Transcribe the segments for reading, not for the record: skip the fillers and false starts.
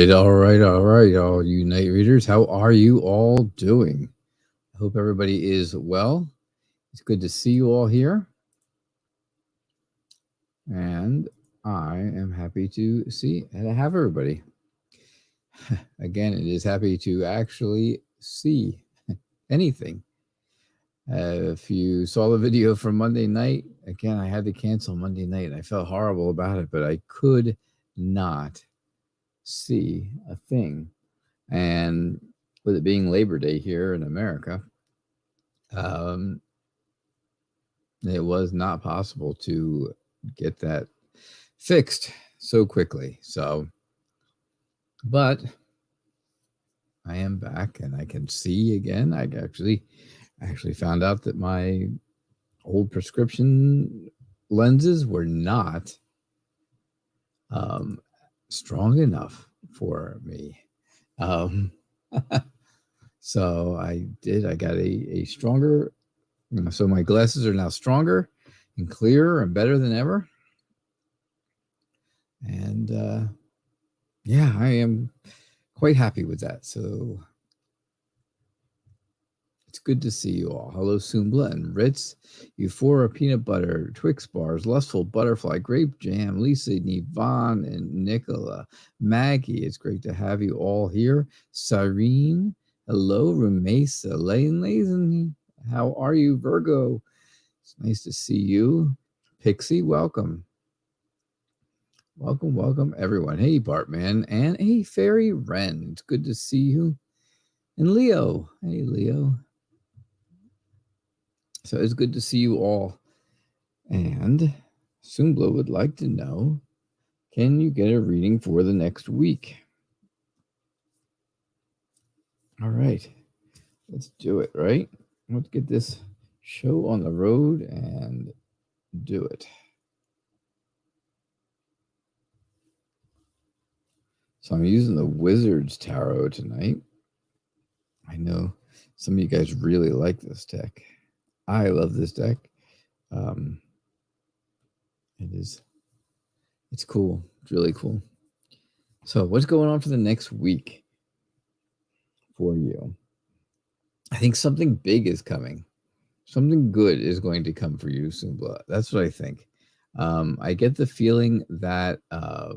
all you night readers. How are you all doing? I hope everybody is well. It's good to see you all here. And I am happy to see and have everybody. Again, it is happy to actually see anything. If you saw the video from Monday night, again, I had to cancel Monday night. I felt horrible about it, but I could not see a thing. And with it being Labor Day here in America, it was not possible to get that fixed so quickly. So, but I am back and I can see again. I actually found out that my old prescription lenses were not strong enough for me. So I got a stronger, so my glasses are now stronger and clearer and better than ever. And yeah, I am quite happy with that. So it's good to see you all. Hello, Sumbla and Ritz, Euphoria, Peanut Butter, Twix Bars, Lustful Butterfly, Grape Jam, Lisa, Yvonne, and Nicola. Maggie, it's great to have you all here. Cyrene, hello, Rumesa, Lazen, how are you, Virgo? It's nice to see you. Pixie, welcome. Welcome, everyone. Hey, Bartman, and hey, Fairy Wren. It's good to see you. And Leo. Hey, Leo. So it's good to see you all. And Sumbla would like to know, can you get a reading for the next week? All right. Let's do it, right? Let's get this show on the road and do it. So I'm using the Wizard's Tarot tonight. I know some of you guys really like this deck. I love this deck. It's cool. It's really cool. So what's going on for the next week for you? I think something big is coming. Something good is going to come for you, Sumbla. That's what I think. I get the feeling that I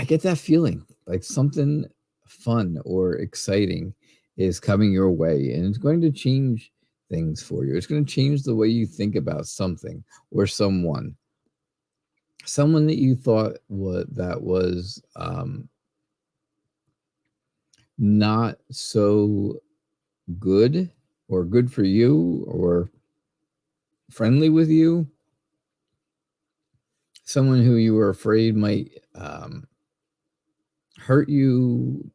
get that feeling like something fun or exciting is coming your way, and it's going to change things for you. It's going to change the way you think about something or someone that you thought was not so good or good for you or friendly with you. Someone who you were afraid might hurt you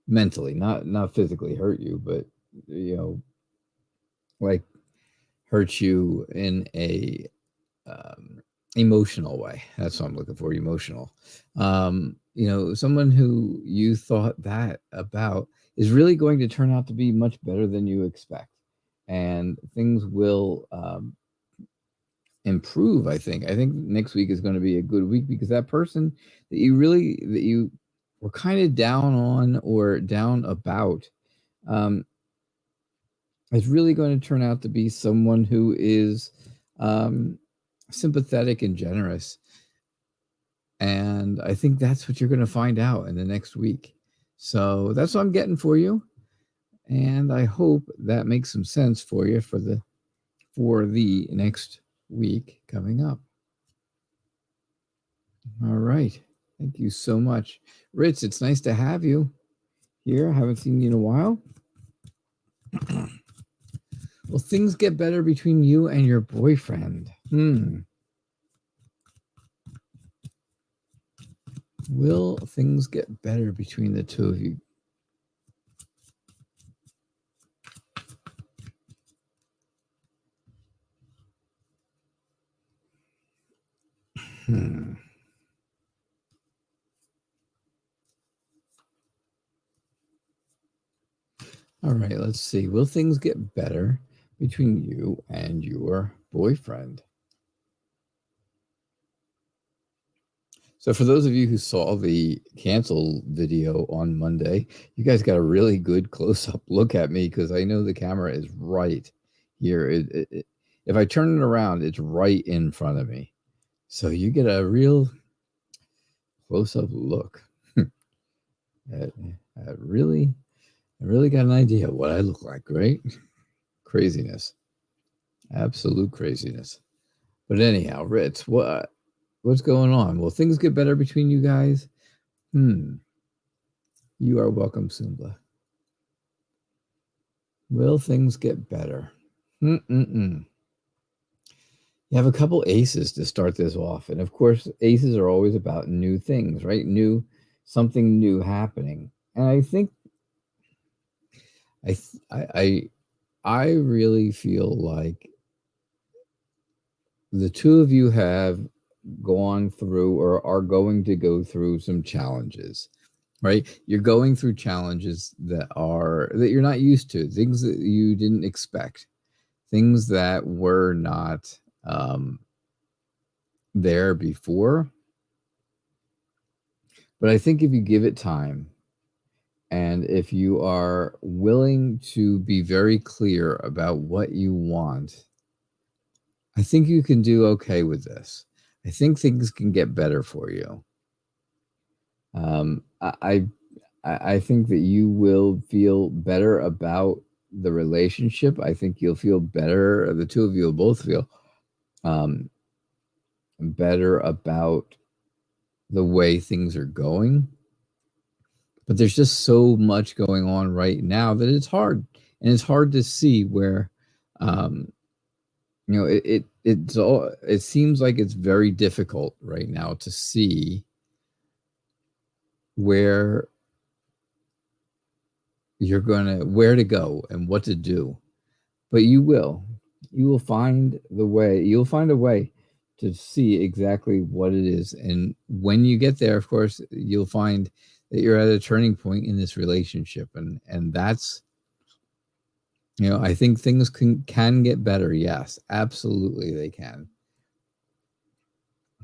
mentally, not physically hurt you, but like hurt you in a emotional way. That's what I'm looking for, emotional. Someone who you thought that about is really going to turn out to be much better than you expect, and things will improve. I think next week is going to be a good week because that person that you were kind of down on or down about is really going to turn out to be someone who is sympathetic and generous. And I think that's what you're going to find out in the next week. So that's what I'm getting for you. And I hope that makes some sense for you for the next week coming up. All right. Thank you so much. Ritz, it's nice to have you here. I haven't seen you in a while. Will things get better between you and your boyfriend? Will things get better between the two of you? All right, let's see. Will things get better between you and your boyfriend? So for those of you who saw the cancel video on Monday, you guys got a really good close-up look at me because I know the camera is right here. If I turn it around, it's right in front of me. So you get a real close-up look. I really got an idea of what I look like, right? Craziness. Absolute craziness. But anyhow, Ritz, what's going on? Will things get better between you guys? You are welcome, Sumba. Will things get better? You have a couple aces to start this off. And of course, aces are always about new things, right? Something new happening. And I think I really feel like the two of you have gone through or are going to go through some challenges, right? You're going through challenges that you're not used to, things that you didn't expect, things that were not there before. But I think if you give it time, and if you are willing to be very clear about what you want, I think you can do okay with this. I think things can get better for you. I think that you will feel better about the relationship. I think you'll feel better. The two of you will both feel better about the way things are going. But there's just so much going on right now that it's hard. And it's hard to see where, it seems like it's very difficult right now to see where to go and what to do. But you will find a way to see exactly what it is. And when you get there, of course, you'll find that you're at a turning point in this relationship. And that's, I think things can get better. Yes, absolutely they can.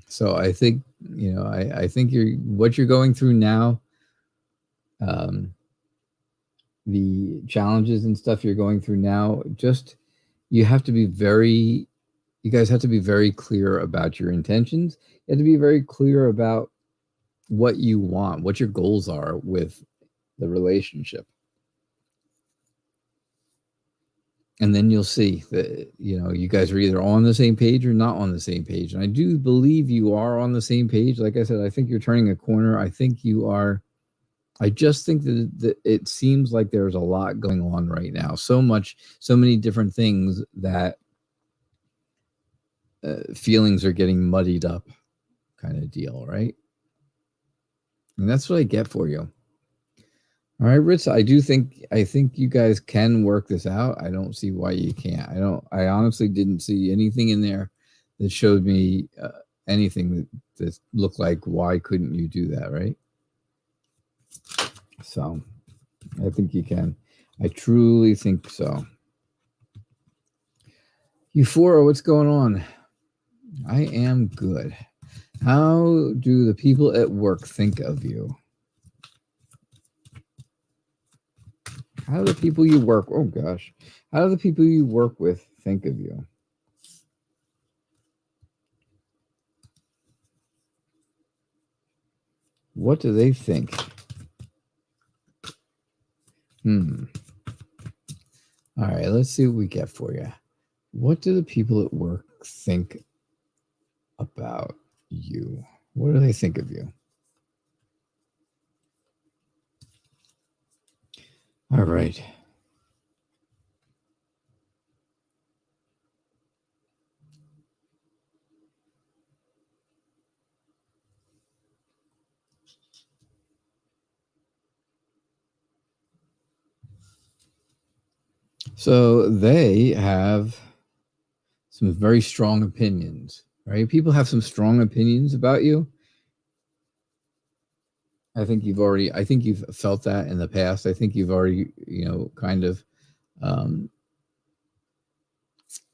So I think, I think what you're going through now, the challenges and stuff you're going through now, you guys have to be very clear about your intentions. You have to be very clear about what you want, what your goals are with the relationship. And then you'll see that, you guys are either on the same page or not on the same page. And I do believe you are on the same page. Like I said, I think you're turning a corner. I think you are. I just think that it seems like there's a lot going on right now. So many different things that feelings are getting muddied up kind of deal, right? And that's what I get for you. All right, Ritz, I think you guys can work this out. I don't see why you can't. I honestly didn't see anything in there that showed me anything that looked like why couldn't you do that, right? So I think you can. I truly think so. Euphora, what's going on? I am good. How do the people at work think of you? How do the people you work with think of you? What do they think? All right, let's see what we get for you. What do the people at work think about you? What do they think of you? All right. So they have some very strong opinions, right? People have some strong opinions about you. I think you've felt that in the past. I think you've already, kind of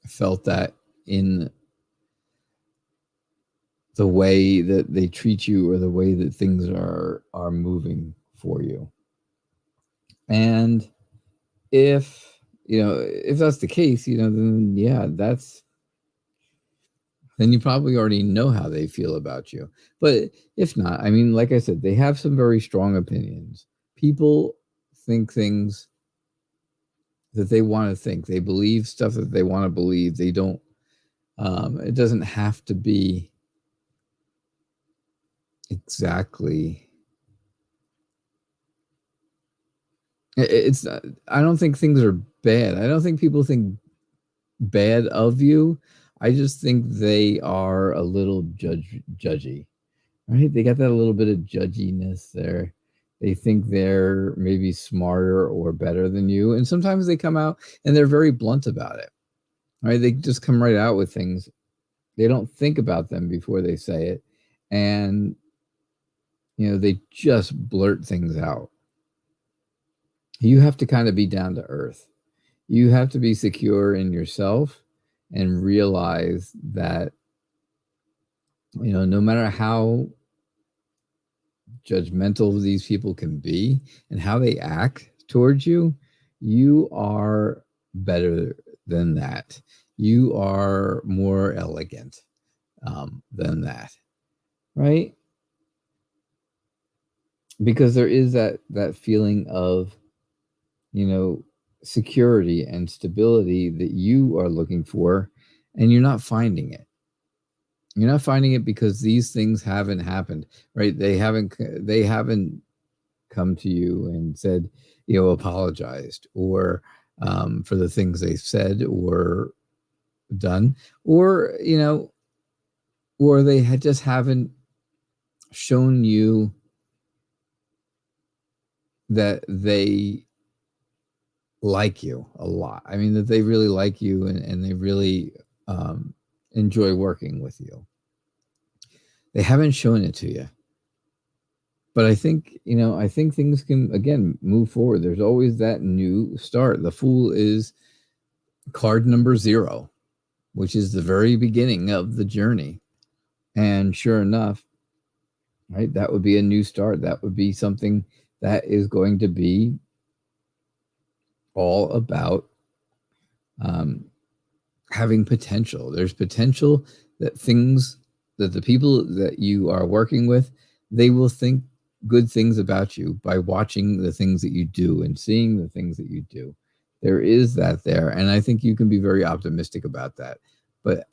felt that in the way that they treat you or the way that things are moving for you. And if that's the case, then yeah, then you probably already know how they feel about you. But if not, I mean, like I said, they have some very strong opinions. People think things that they want to think. They believe stuff that they want to believe. They don't, it doesn't have to be exactly. It's, I don't think things are bad. I don't think people think bad of you. I just think they are a little judgy, right? They got that little bit of judginess there. They think they're maybe smarter or better than you. And sometimes they come out and they're very blunt about it, right? They just come right out with things. They don't think about them before they say it. And, they just blurt things out. You have to kind of be down to earth. You have to be secure in yourself and realize that, no matter how judgmental these people can be and how they act towards you, you are better than that. You are more elegant than that, right? Because there is that feeling of, security and stability that you are looking for, and you're not finding it. You're not finding it because these things haven't happened, right? They haven't come to you and said, apologized, or for the things they've said or done, or or they just haven't shown you that they like you a lot. I mean, that they really like you, and they really enjoy working with you. They haven't shown it to you. But I think, I think things can, again, move forward. There's always that new start. The Fool is card number 0, which is the very beginning of the journey. And sure enough, right, that would be a new start. That would be something that is going to be all about having potential. There's potential that the people that you are working with, they will think good things about you by watching the things that you do and seeing the things that you do. There is that there, and I think you can be very optimistic about that. But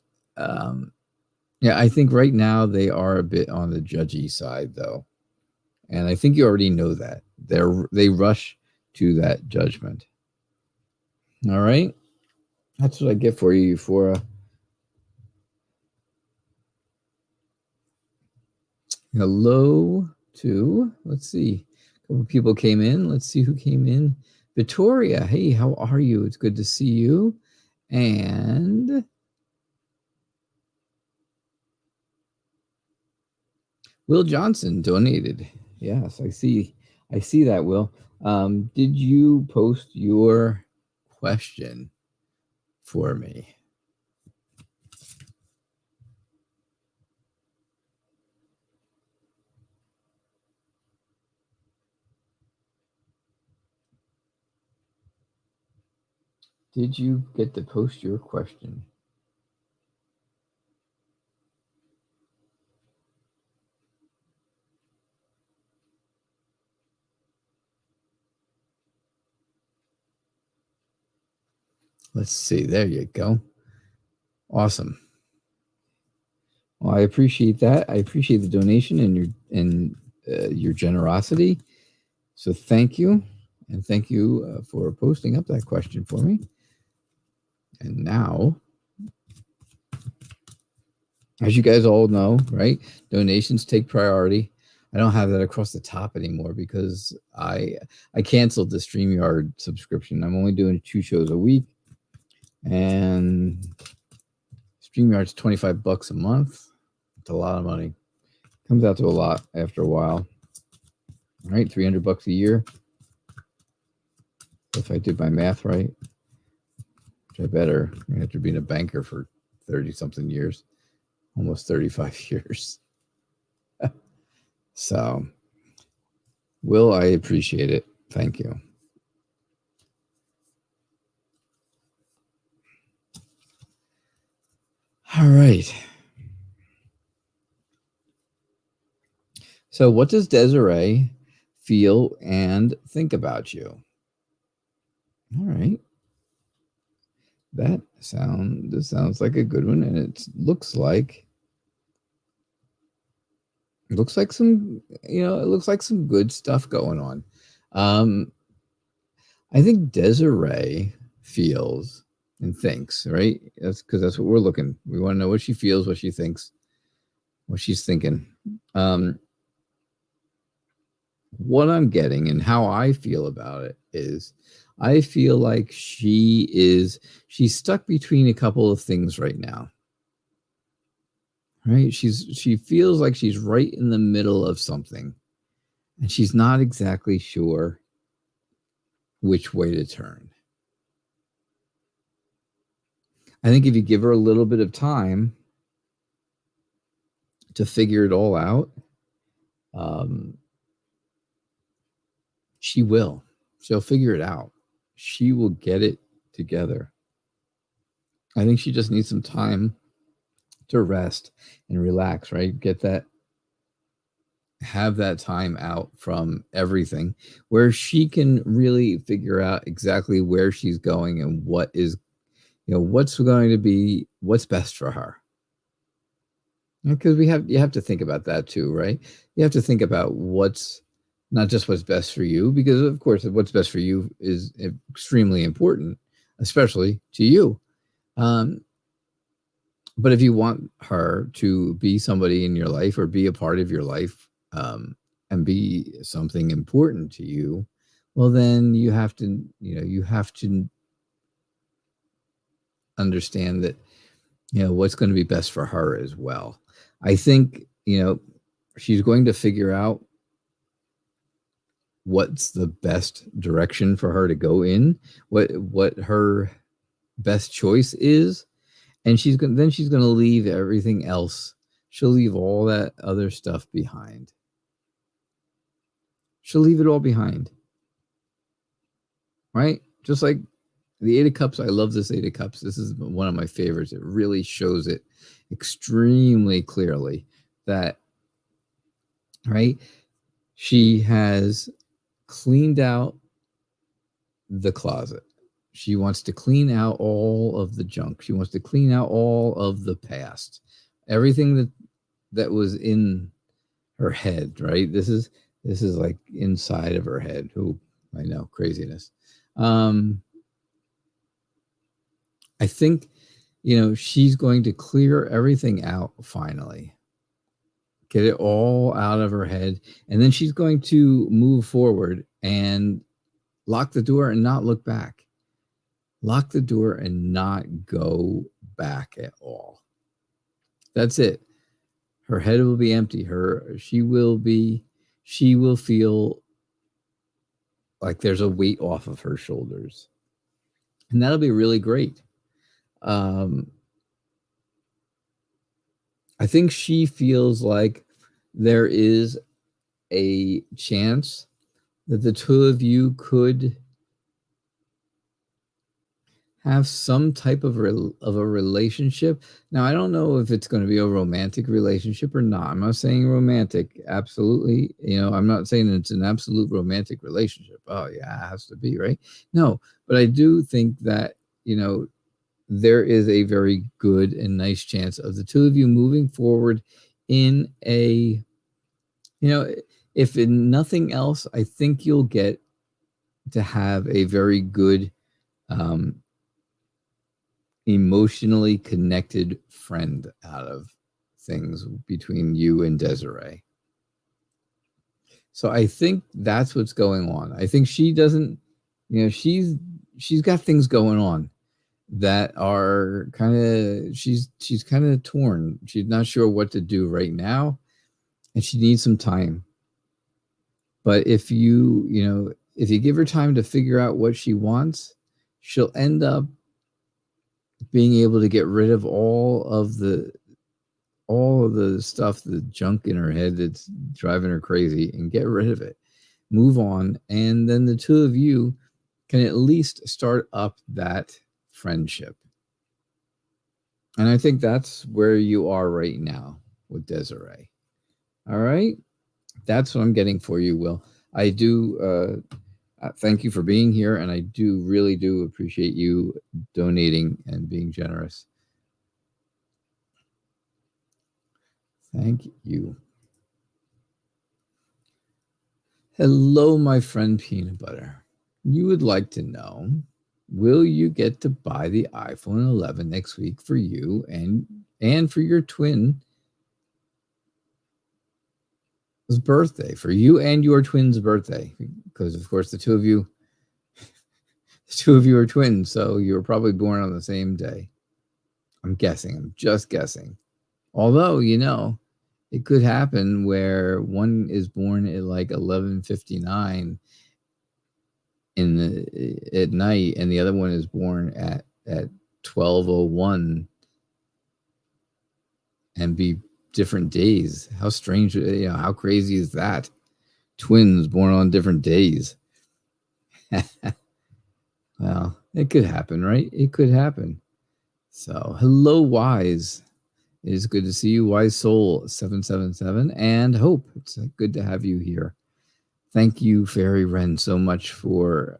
yeah, I think right now they are a bit on the judgy side, though, and I think you already know that. They rush to that judgment. All right, that's what I get for you, Euphora. Hello to, let's see, a couple people came in. Let's see who came in. Victoria, hey, how are you? It's good to see you. And Will Johnson donated. Yes, I see that, Will. Did you post your question for me? Did you get to post your question? Let's see. There you go. Awesome. Well, I appreciate that. I appreciate the donation and your generosity. So thank you, and thank you for posting up that question for me. And now, as you guys all know, right, donations take priority. I don't have that across the top anymore because I canceled the StreamYard subscription. I'm only doing 2 shows a week, and StreamYard's $25 a month. It's a lot of money. Comes out to a lot after a while. All right, $300 a year. If I did my math right, which I better, after being a banker for 30-something years. almost 35 years. So, Will, I appreciate it. Thank you. All right. So, what does Desiree feel and think about you? All right. This sounds like a good one, and it looks like some, it looks like some good stuff going on. I think Desiree feels and thinks, right? That's because that's what we're looking. We want to know what she feels, what she thinks, what she's thinking. What I'm getting and how I feel about it is I feel like she's stuck between a couple of things right now. Right? She feels like she's right in the middle of something, and she's not exactly sure which way to turn. I think if you give her a little bit of time to figure it all out, she will. She'll figure it out. She will get it together. I think she just needs some time to rest and relax, right? Have that time out from everything where she can really figure out exactly where she's going and what is, what's going to be what's best for her. Because you have to think about that too, right? You have to think about what's not just what's best for you, because of course what's best for you is extremely important, especially to you. But if you want her to be somebody in your life or be a part of your life, and be something important to you, well, then you have to understand that, what's going to be best for her as well. I think, she's going to figure out what's the best direction for her to go in, what her best choice is. And she's going to leave everything else. She'll leave all that other stuff behind. She'll leave it all behind. Right? Just like the Eight of Cups. I love this Eight of Cups. This is one of my favorites. It really shows it extremely clearly that, right? She has cleaned out the closet. She wants to clean out all of the junk. She wants to clean out all of the past. Everything that was in her head, right? This is like inside of her head. Who I know, craziness. I think, she's going to clear everything out finally. Get it all out of her head. And then she's going to move forward and lock the door and not look back. Lock the door and not go back at all. That's it. Her head will be empty. She will feel like there's a weight off of her shoulders. And that'll be really great. I think she feels like there is a chance that the two of you could have some type of a relationship. Now, I don't know if it's going to be a romantic relationship or not. I'm not saying romantic. Absolutely. I'm not saying it's an absolute romantic relationship. Oh, yeah, it has to be, right? No, but I do think that, there is a very good and nice chance of the two of you moving forward in a, if in nothing else, I think you'll get to have a very good, emotionally connected friend out of things between you and Desiree. So I think that's what's going on. I think she doesn't, she's got things going on that are kind of, she's kind of torn. She's not sure what to do right now, and she needs some time. But if you give her time to figure out what she wants, she'll end up being able to get rid of all of the all of the stuff, the junk in her head that's driving her crazy, and get rid of it. Move on. And then the two of you can at least start up that friendship. And I think that's where you are right now with Desiree. All right. That's what I'm getting for you, Will. I do thank you for being here, and I really do appreciate you donating and being generous. Thank you. Hello, my friend Peanut Butter. You would like to know, will you get to buy the iPhone 11 next week for you and for your twin's birthday, for you and your twin's birthday? Because, of course, the two of you are twins, so you were probably born on the same day. I'm guessing. I'm just guessing. Although, it could happen where one is born at like 11:59 at night, and the other one is born at 12:01, and be different days. How strange! How crazy is that? Twins born on different days. Well, it could happen, right? It could happen. So, hello, Wise. It is good to see you, Wise Soul 777, and Hope. It's good to have you here. Thank you, Fairy Wren, so much for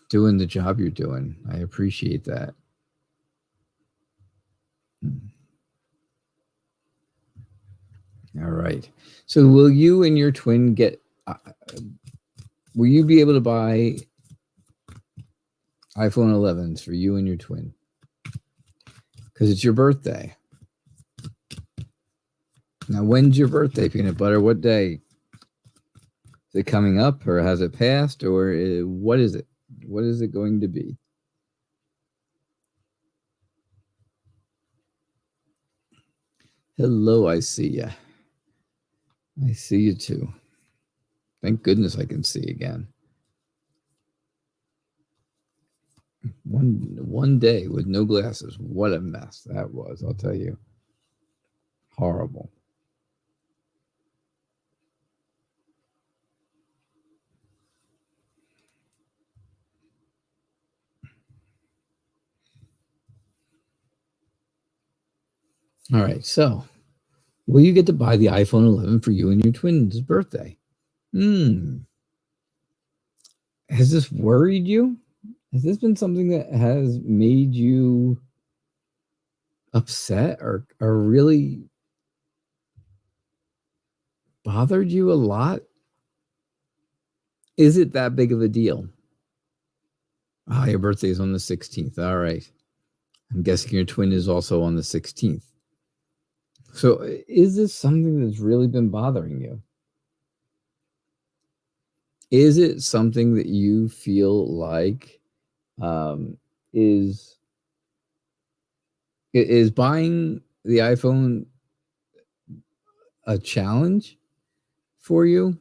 doing the job you're doing. I appreciate that. All right. So will you and your twin will you be able to buy iPhone 11s for you and your twin? Because it's your birthday. Now, when's your birthday, Peanut Butter? What day? Is it coming up, or has it passed, or what is it? What is it going to be? Hello, I see you. I see you too. Thank goodness I can see again. One day with no glasses. What a mess that was, I'll tell you. Horrible. All right, so will you get to buy the iPhone 11 for you and your twin's birthday? Has this worried you? Has this been something that has made you upset or really bothered you a lot? Is it that big of a deal? Your birthday is on the 16th. All right. I'm guessing your twin is also on the 16th. So is this something that's really been bothering you? Is it something that you feel like is buying the iPhone a challenge for you?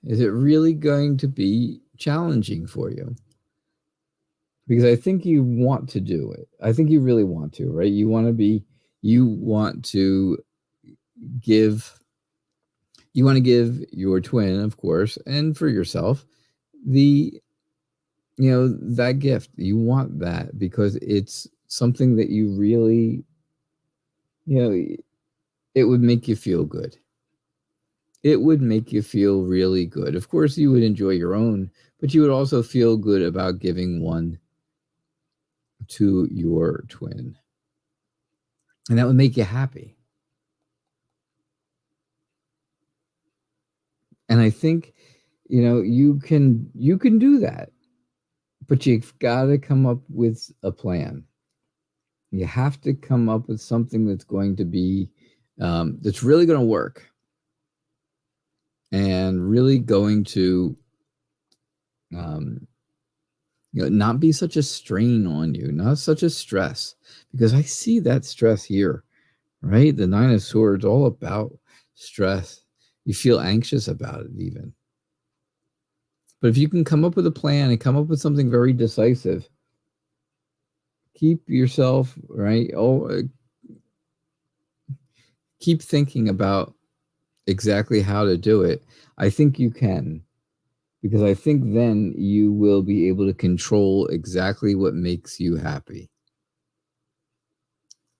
Is it really going to be challenging for you? Because I think you want to do it. I think you really want to, right? You want to give your twin, of course, and for yourself, that gift. You want that because it's something that you really, it would make you feel good. It would make you feel really good. Of course, you would enjoy your own, but you would also feel good about giving one to your twin. And that would make you happy. And I think, you can do that, but you've got to come up with a plan. You have to come up with something that's going to be, that's really going to work and really going to, not be such a strain on you, not such a stress, because I see that stress here, right? The Nine of Swords, all about stress. You feel anxious about it even. But if you can come up with a plan and come up with something very decisive, keep yourself, right? Keep thinking about exactly how to do it. I think you can, because I think then you will be able to control exactly what makes you happy.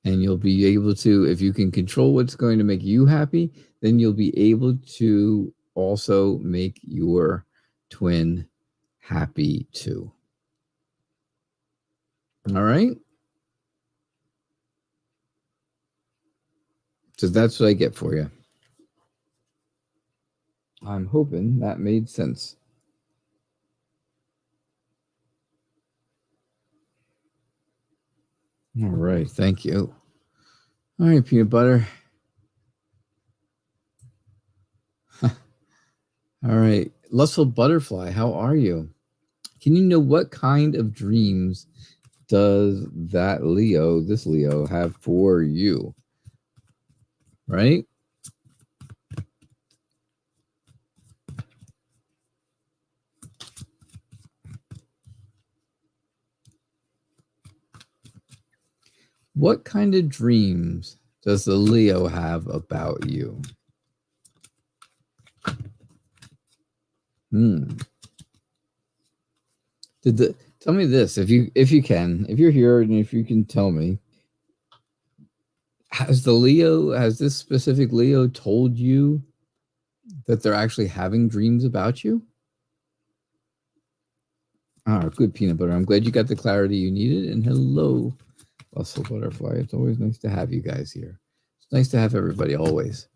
And you'll be able to, if you can control what's going to make you happy, then you'll be able to also make your twin happy too. All right? So that's what I get for you. I'm hoping that made sense. All right. Thank you. All right, peanut butter. All right. Lustful butterfly, how are you? Can you know what kind of dreams does this Leo, have for you? Right? What kind of dreams does the Leo have about you? Tell me this, if you can, if you're here and if you can tell me, has this specific Leo told you that they're actually having dreams about you? Ah, good, peanut butter. I'm glad you got the clarity you needed. And hello, Bustle Butterfly. It's always nice to have you guys here. It's nice to have everybody always.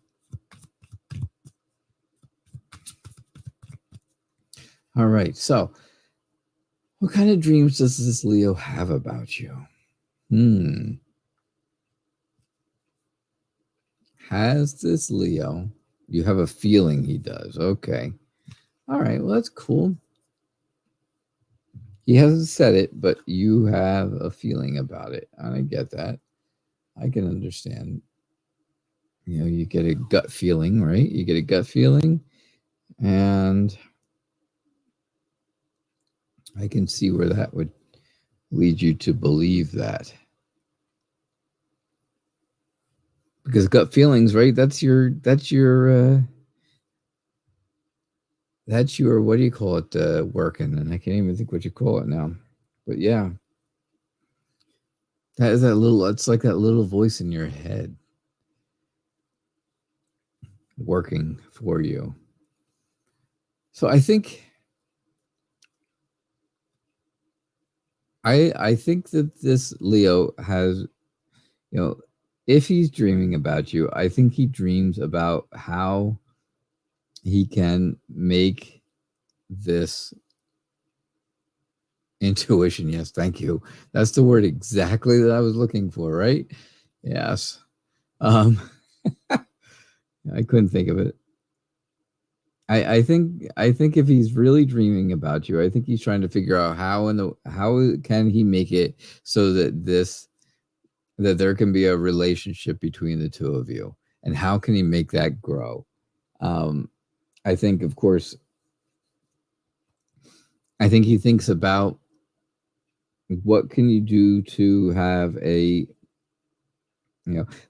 All right. So, what kind of dreams does this Leo have about you? Has this Leo? You have a feeling he does. Okay. All right. Well, that's cool. He hasn't said it, but you have a feeling about it. I get that. I can understand. You know, you get a gut feeling, right? You get a gut feeling, and I can see where that would lead you to believe that. Because gut feelings, right? That's your what do you call it, working? And I can't even think what you call it now. But yeah. It's like that little voice in your head working for you. So I think that this Leo has, if he's dreaming about you, I think he dreams about how he can make this intuition. Yes, thank you. That's the word exactly that I was looking for, right? Yes. I couldn't think of it. I think if he's really dreaming about you, I think he's trying to figure out how can he make it so that there can be a relationship between the two of you, and how can he make that grow? I think, of course, he thinks about what can you do to have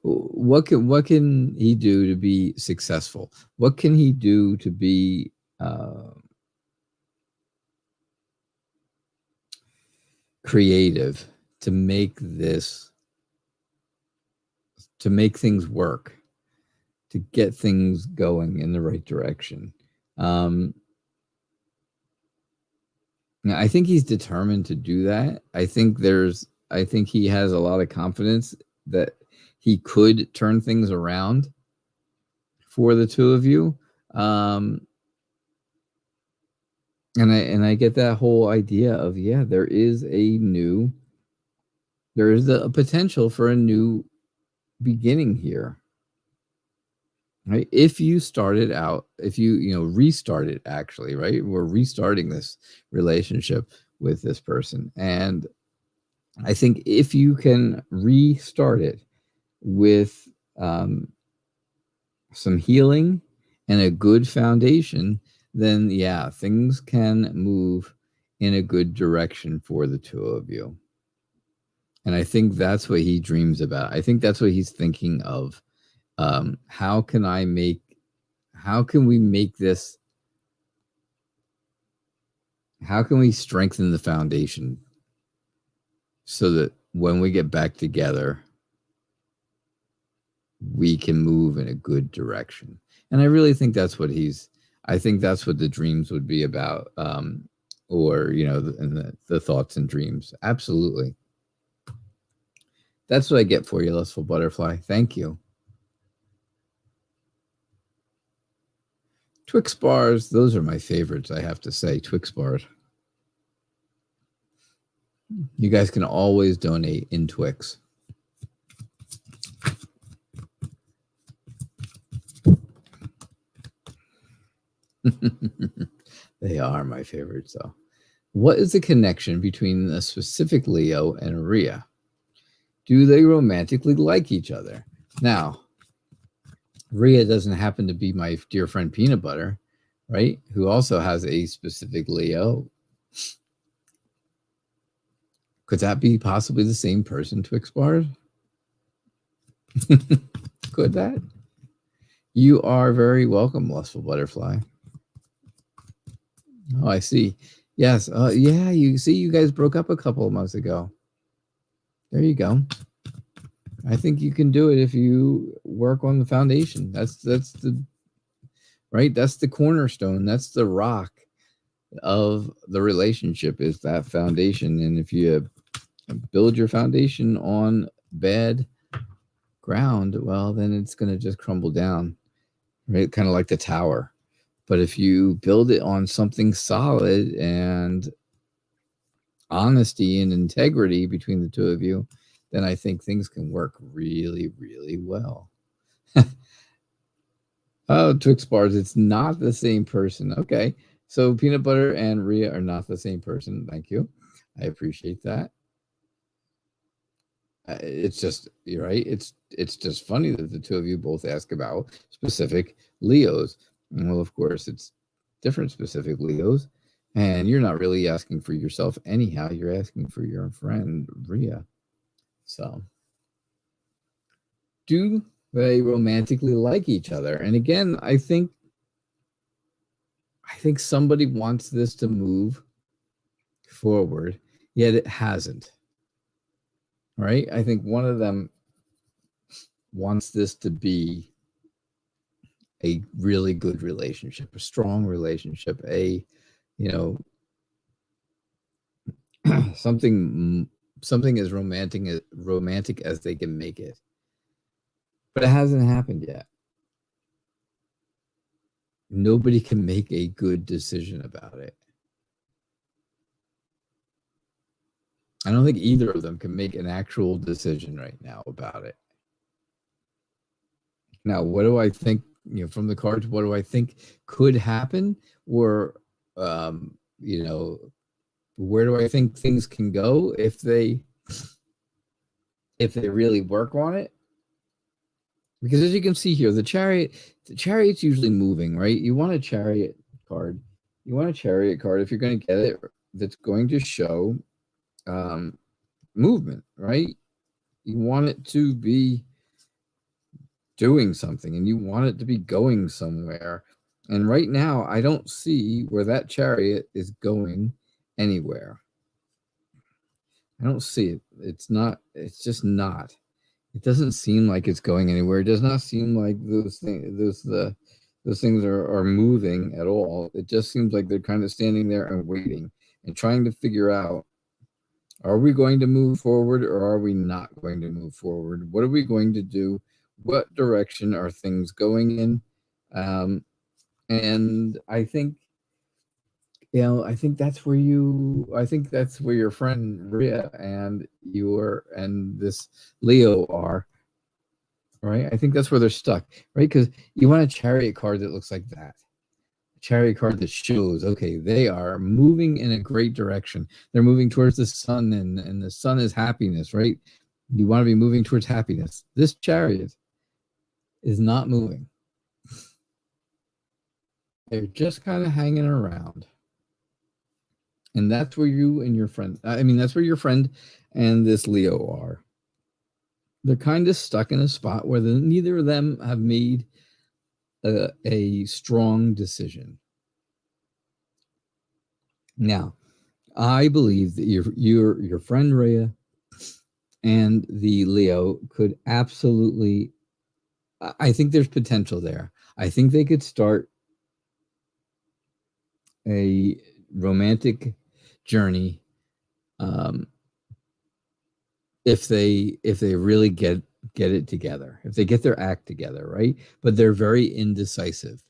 what can he do to be successful? What can he do to be creative, to make things work, to get things going in the right direction? I think he's determined to do that. I think he has a lot of confidence that he could turn things around for the two of you. And I get that whole idea of, there is a potential for a new beginning here. Right? If you restarted, actually, right? We're restarting this relationship with this person. And I think if you can restart it with some healing and a good foundation, then things can move in a good direction for the two of you. And I think that's what he dreams about. I think that's what he's thinking of. How can we make this, how can we strengthen the foundation so that when we get back together, we can move in a good direction? And I really think that's what I think that's what the dreams would be about. Or, you know, the thoughts and dreams. Absolutely. That's what I get for you, Lustful Butterfly. Thank you. Twix bars, those are my favorites, I have to say. Twix bars. You guys can always donate in Twix. They are my favorites, though. What is the connection between a specific Leo and Rhea? Do they romantically like each other? Now, Rhea doesn't happen to be my dear friend Peanut Butter, right? Who also has a specific Leo. Could that be possibly the same person, Twix bars? Could that? You are very welcome, Lustful Butterfly. Oh, I see. Yes. Yeah, you see, you guys broke up a couple of months ago. There you go. I think you can do it if you work on the foundation. That's the right. That's the cornerstone. That's the rock of the relationship, is that foundation. And if you build your foundation on bad ground, well, then it's going to just crumble down, right? Kind of like the tower. But if you build it on something solid and honesty and integrity between the two of you, then I think things can work really, really well. Oh, Twix bars, it's not the same person. Okay. So Peanut Butter and Rhea are not the same person. Thank you. I appreciate that. It's just, you're right. It's just funny that the two of you both ask about specific Leos. Well, of course, it's different specific Leos. And you're not really asking for yourself anyhow. You're asking for your friend, Rhea. So, do they romantically like each other? And again, I think somebody wants this to move forward, yet it hasn't. Right? I think one of them wants this to be a really good relationship, a strong relationship, a, you know, something as romantic as they can make it. But it hasn't happened yet. Nobody can make a good decision about it. I don't think either of them can make an actual decision right now about it. Now, what do I think, you know, from the cards, what do I think could happen? Or, you know, where do I think things can go if they really work on it? Because as you can see here, the chariot's usually moving, right? You want a chariot card. You want a chariot card if you're going to get it that's going to show movement, right? You want it to be doing something, and you want it to be going somewhere. And right now, I don't see where that chariot is going anywhere. I don't see it. It's just not. It doesn't seem like it's going anywhere. It does not seem like those things are moving at all. It just seems like they're kind of standing there and waiting and trying to figure out, are we going to move forward or are we not going to move forward? What are we going to do? What direction are things going in? And I think, you know, I think that's where your friend Rhea and this Leo are, right? I think that's where they're stuck, right? Because you want a chariot card that looks like that. A chariot card that shows, okay, they are moving in a great direction. They're moving towards the sun, and the sun is happiness, right? You want to be moving towards happiness. This chariot is not moving. They're just kind of hanging around. And that's where you and your friend, that's where your friend and this Leo are. They're kind of stuck in a spot where neither of them have made a strong decision. Now, I believe that your friend Rhea and the Leo could absolutely, I think there's potential there. I think they could start a romantic journey if they really get it together, if they get their act together, right? But they're very indecisive.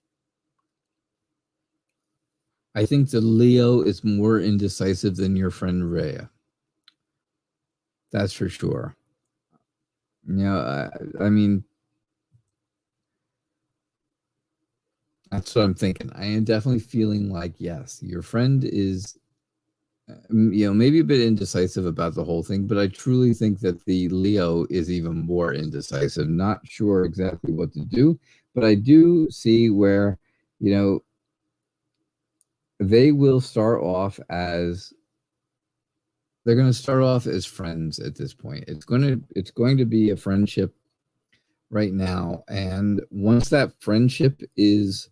I think the Leo is more indecisive than your friend Rhea. That's for sure. You know, I mean, that's what I'm thinking. I am definitely feeling like, yes, your friend is, maybe a bit indecisive about the whole thing, but I truly think that the Leo is even more indecisive, not sure exactly what to do. But I do see where, they will start off as, they're going to start off as friends at this point. It's going to be a friendship right now. And once that friendship is,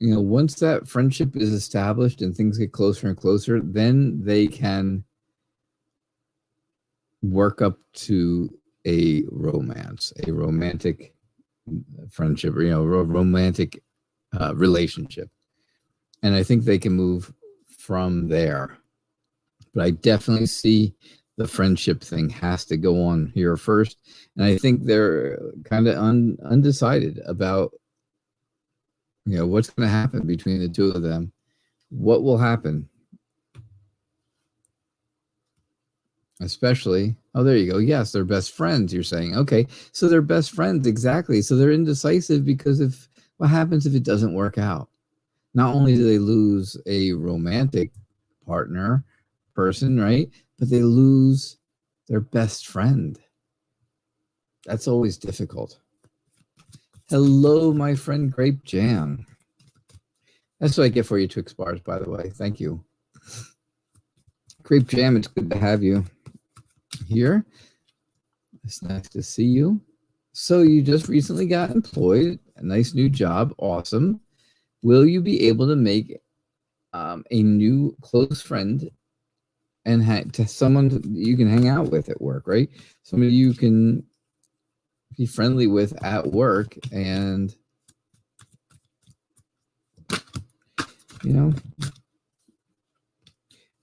once that friendship is established and things get closer and closer, then they can work up to a romance, a romantic friendship, or, a romantic relationship. And I think they can move from there. But I definitely see the friendship thing has to go on here first. And I think they're kind of undecided about, what's going to happen between the two of them. What will happen? Especially, oh, there you go. Yes, they're best friends, you're saying. Okay, so they're best friends, exactly. So they're indecisive because of what happens if it doesn't work out. Not only do they lose a romantic person, right? But they lose their best friend. That's always difficult. Hello, my friend Grape Jam. That's what I get for you, Twix Bars, by the way. Thank you. Grape Jam, it's good to have you here. It's nice to see you. So you just recently got employed, a nice new job. Awesome. Will you be able to make a new close friend and to someone you can hang out with at work, right? Somebody you can be friendly with at work, and it's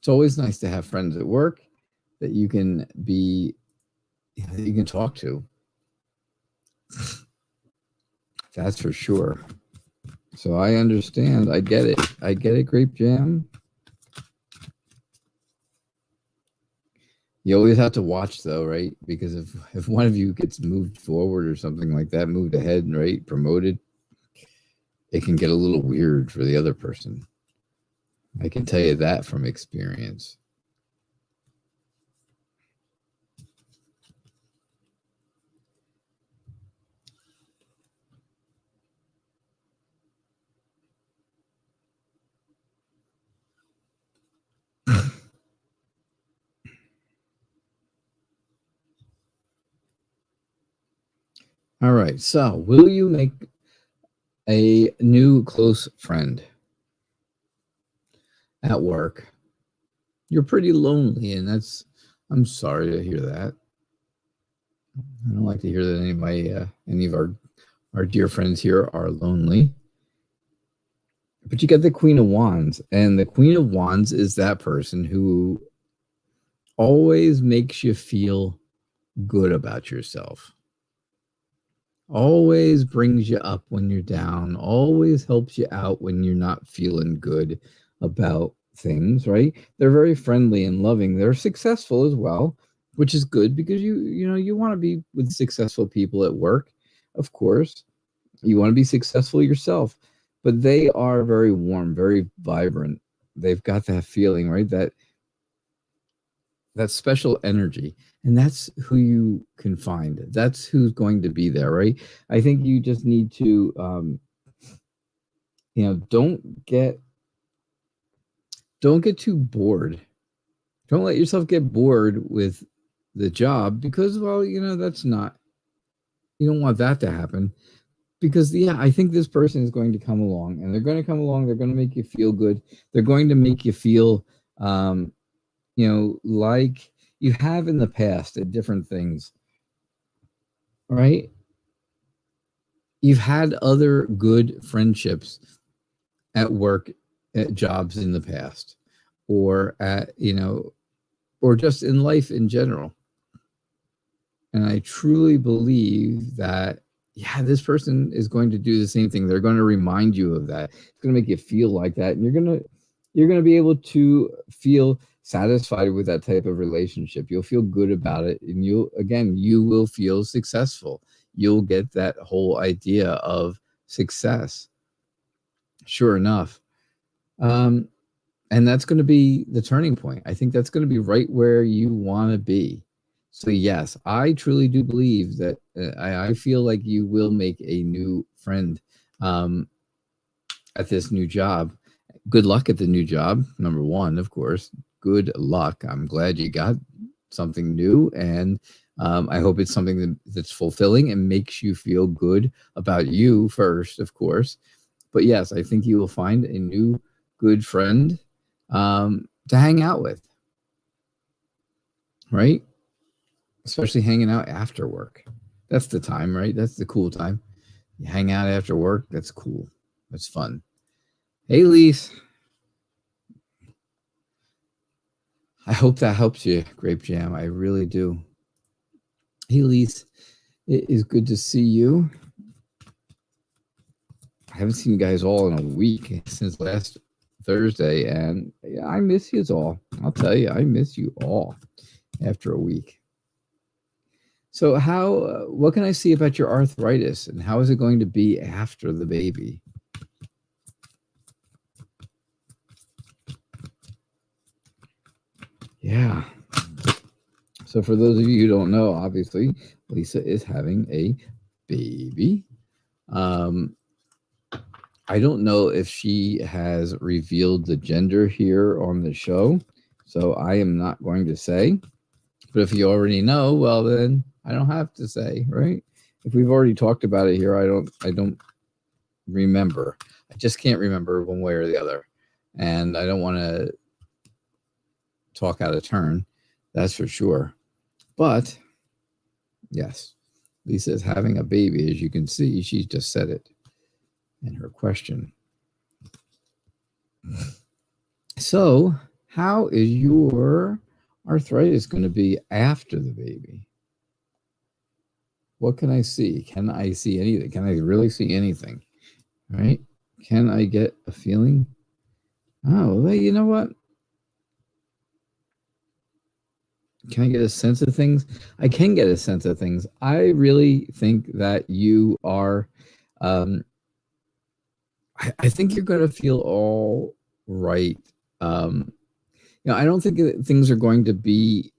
always nice to have friends at work that you can that you can talk to. That's for sure. So I understand. I get it. I get it, Grape Jam. You always have to watch, though, right? Because if one of you gets moved forward or something like that, moved ahead, right, promoted, it can get a little weird for the other person. I can tell you that from experience. All right. So, will you make a new close friend at work? You're pretty lonely, and I'm sorry to hear that. I don't like to hear that any of our dear friends here are lonely. But you got the Queen of Wands, and the Queen of Wands is that person who always makes you feel good about yourself. Always brings you up when you're down, always helps you out when you're not feeling good about things, right? They're very friendly and loving. They're successful as well, which is good because you want to be with successful people at work. Of course, you want to be successful yourself, but they are very warm, very vibrant. They've got that feeling, right? That special energy, and that's who you can find. That's who's going to be there, right? I think you just need to don't get too bored Don't let yourself get bored with the job because, well, that's not, you don't want that to happen. Because, yeah, I think this person is going to come along, and they're going to come along. They're going to make you feel good. They're going to make you feel, like you have in the past at different things, right? You've had other good friendships at work, at jobs in the past, or or just in life in general. And I truly believe that, yeah, this person is going to do the same thing. They're going to remind you of that. It's going to make you feel like that. And you're going to be able to feel satisfied with that type of relationship. You'll feel good about it. And you will feel successful. You'll get that whole idea of success. Sure enough. And that's going to be the turning point. I think that's going to be right where you want to be. So yes, I truly do believe that I feel like you will make a new friend at this new job. Good luck at the new job. Number one, of course, good luck. I'm glad you got something new, and I hope it's something that's fulfilling and makes you feel good about you first, of course. But yes, I think you will find a new good friend to hang out with, right? Especially hanging out after work. That's the time, right? That's the cool time. You hang out after work. That's cool. That's fun. Hey, Lise. I hope that helps you, Grape Jam. I really do. Hey, Lise. It is good to see you. I haven't seen you guys all in a week since last Thursday, and I miss you all. I'll tell you, I miss you all after a week. So what can I see about your arthritis, and how is it going to be after the baby? Yeah. So for those of you who don't know, obviously, Lisa is having a baby. I don't know if she has revealed the gender here on the show, so I am not going to say. But if you already know, well, then I don't have to say, right? If we've already talked about it here, I don't remember. I just can't remember one way or the other. And I don't want to talk out of turn, that's for sure. But yes, Lisa is having a baby. As you can see, she just said it in her question. So how is your arthritis going to be after the baby? What can I see? Can I see anything? Can I really see anything? Right? Can I get a feeling? Oh, well, you know what? Can I get a sense of things? I can get a sense of things. I really think that you are, I think you're going to feel all right. I don't think that things are going to be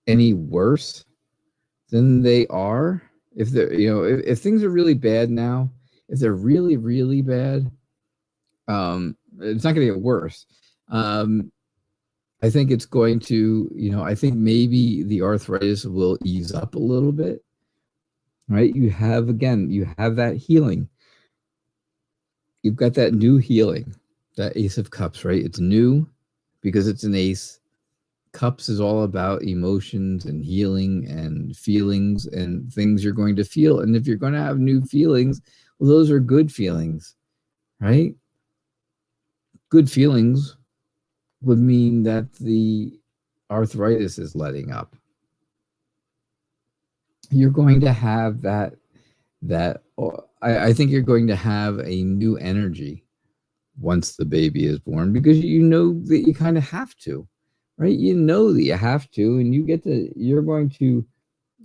any worse than they are. If they're, if things are really bad now, if they're really, really bad, it's not going to get worse. I think it's going to, I think maybe the arthritis will ease up a little bit, right? You have that healing. You've got that new healing, that Ace of Cups, right? It's new because it's an ace. Cups is all about emotions and healing and feelings and things you're going to feel. And if you're going to have new feelings, well, those are good feelings, right? Good feelings would mean that the arthritis is letting up. You're going to have that I think you're going to have a new energy once the baby is born, because you know that you kind of have to, right? You know that you have to, and you're going to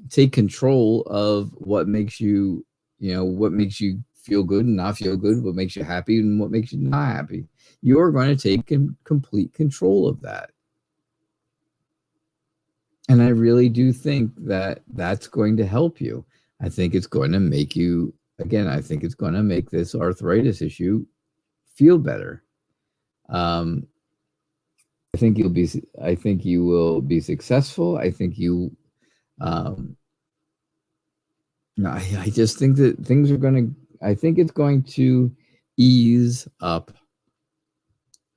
take control of what makes you, what makes you feel good and not feel good, what makes you happy and what makes you not happy. You're going to take complete control of that. And I really do think that that's going to help you. I think it's going to make you, again, I think it's going to make this arthritis issue feel better. think you will be successful. I think you, I just think that things are going to, I think it's going to ease up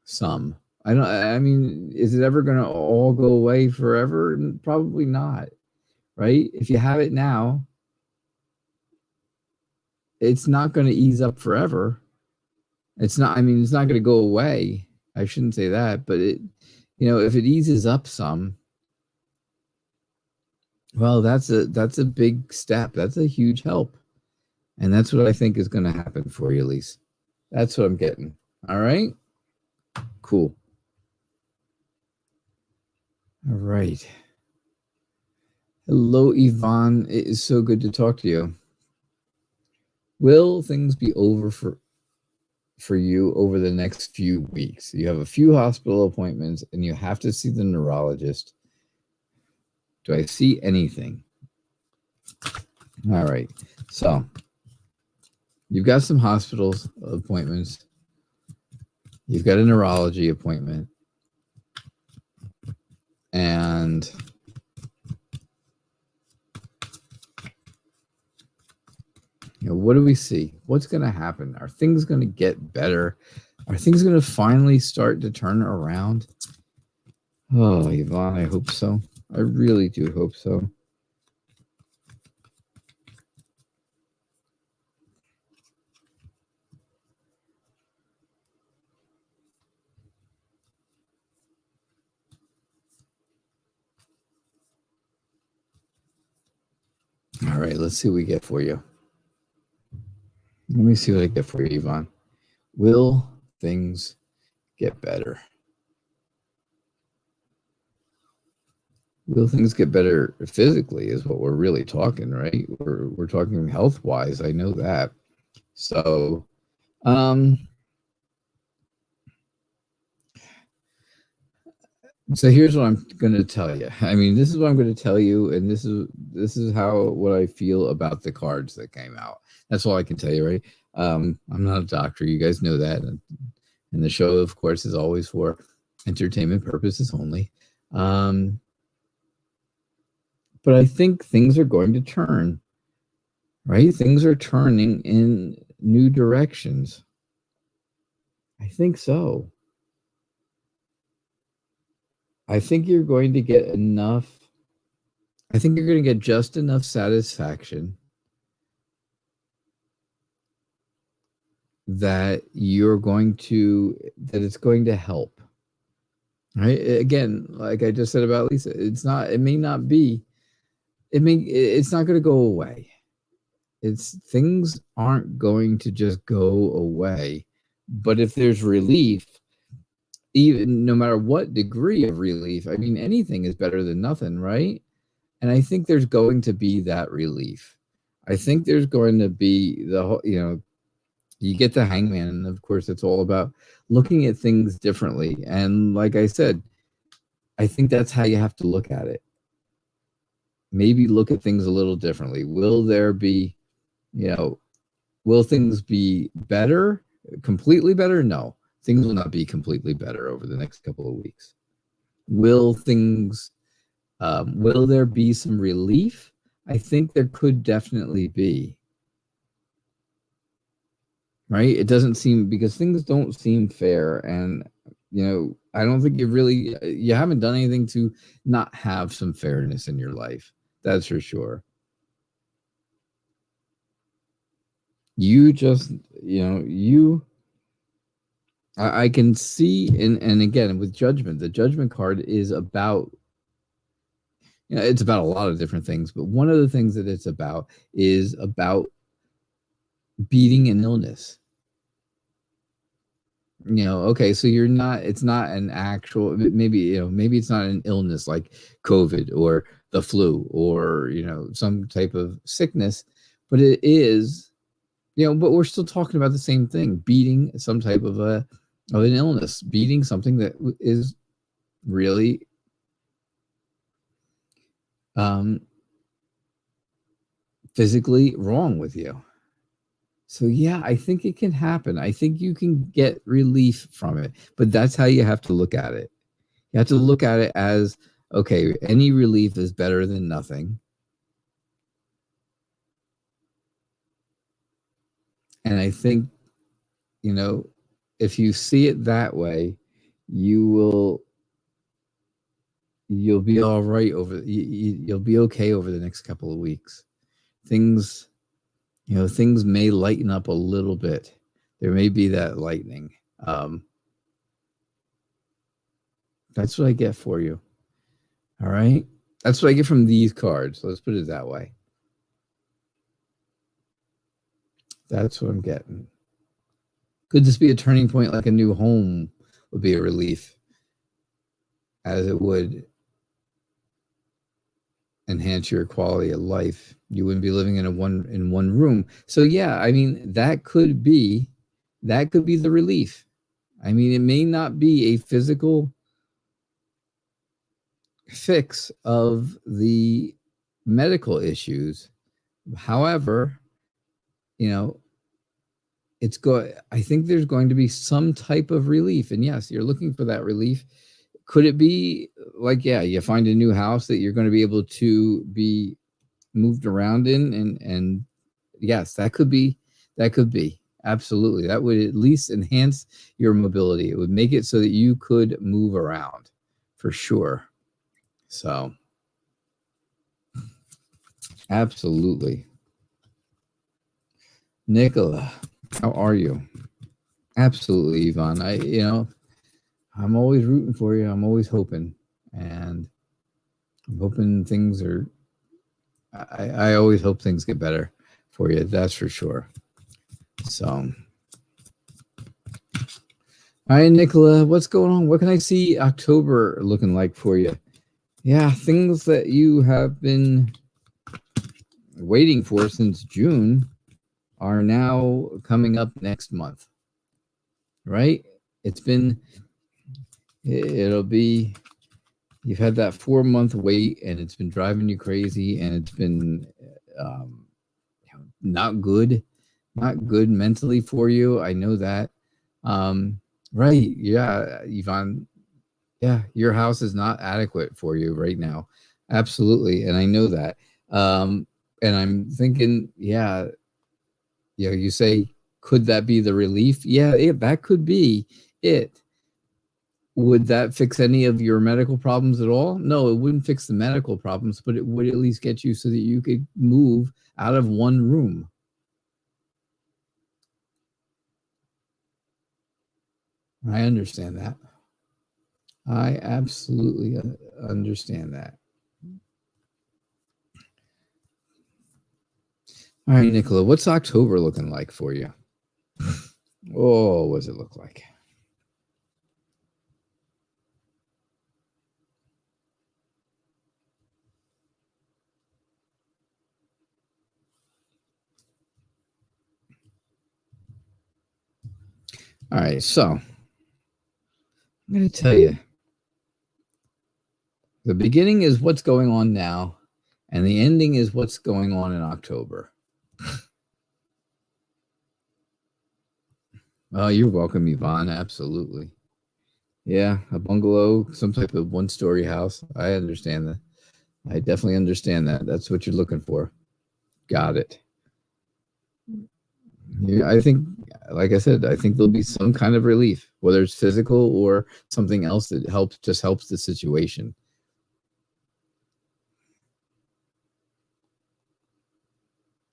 some. I mean, is it ever going to all go away forever? Probably not, right? If you have it now, it's not going to ease up forever. It's not going to go away. I shouldn't say that, but if it eases up some, well, that's a big step. That's a huge help. And that's what I think is going to happen for you, Elise. That's what I'm getting. All right? Cool. All right. Hello, Yvonne. It is so good to talk to you. Will things be over for you over the next few weeks? You have a few hospital appointments and you have to see the neurologist. Do I see anything? All right. So you've got some hospital appointments. You've got a neurology appointment. And what do we see? What's going to happen? Are things going to get better? Are things going to finally start to turn around? Oh, Yvonne, I hope so. I really do hope so. All right, let's see what we get for you. Let me see what I get for you, Yvonne. Will things get better? Will things get better physically is what we're really talking, right? We're talking health-wise. I know that. So, so here's what I'm going to tell you. I mean, this is what I'm going to tell you, and this is what I feel about the cards that came out. That's all I can tell you, right? I'm not a doctor. You guys know that. And the show, of course, is always for entertainment purposes only. But I think things are going to turn, right? Things are turning in new directions. I think so. I think you're going to get enough. I think you're going to get just enough satisfaction that it's going to help. Right? Again, like I just said about Lisa, it's not going to go away. Things aren't going to just go away. But if there's relief, even no matter what degree of relief, I mean, anything is better than nothing, right? And I think there's going to be that relief. I think there's going to be the whole, you get the Hangman, and of course it's all about looking at things differently. And like I said, I think that's how you have to look at it. Maybe look at things a little differently. Will there be, will things be better, completely better? No, things will not be completely better over the next couple of weeks. Will there be some relief? I think there could definitely be. Right? It doesn't seem, because things don't seem fair. And, I don't think you haven't done anything to not have some fairness in your life. That's for sure. You just, I can see, and again, with judgment, the judgment card is about, it's about a lot of different things, but one of the things that it's about is about beating an illness. Okay, so it's not an actual, maybe it's not an illness like COVID or the flu or, some type of sickness, but it is, but we're still talking about the same thing, beating some type of an illness, beating something that is really, physically wrong with you. So yeah, I think it can happen. I think you can get relief from it, but that's how you have to look at it. You have to look at it as, okay, any relief is better than nothing. And I think, you know, if you see it that way, you'll be all right you'll be okay over the next couple of weeks. Things may lighten up a little bit. There may be that lightning. That's what I get for you. All right. That's what I get from these cards. Let's put it that way. That's what I'm getting. Could this be a turning point, like a new home would be a relief, as it would enhance your quality of life. You wouldn't be living in one room. So yeah, I mean, that could be the relief. I mean, it may not be a physical fix of the medical issues. However, I think there's going to be some type of relief. And yes, you're looking for that relief. Could it be like, yeah, you find a new house that you're going to be able to be moved around in, and yes, that could be absolutely. That would at least enhance your mobility. It would make it so that you could move around for sure. So absolutely. Nicola, how are you? Absolutely, Yvonne. I'm always rooting for you. I'm always hoping, and I'm hoping things are. I always hope things get better for you. That's for sure. So, all right, Nicola, what's going on? What can I see October looking like for you? Yeah, things that you have been waiting for since June are now coming up next month, right? It'll be, you've had that 4-month wait, and it's been driving you crazy, and it's been not good mentally for you. I know that. Right. Yeah, Yvonne. Yeah, your house is not adequate for you right now. Absolutely. And I know that. And I'm thinking, yeah, you say, could that be the relief? Yeah, that could be it. Would that fix any of your medical problems at all? No, it wouldn't fix the medical problems, but it would at least get you so that you could move out of one room. I understand that. I absolutely understand that. All right, Nicola, what's October looking like for you? Oh, what does it look like? All right, so I'm going to tell you. The beginning is what's going on now, and the ending is what's going on in October. Oh, you're welcome, Yvonne. Absolutely. Yeah, a bungalow, some type of one-story house. I understand that. I definitely understand that. That's what you're looking for. Got it. Yeah, I think, like I said, I think there'll be some kind of relief, whether it's physical or something else that helps the situation.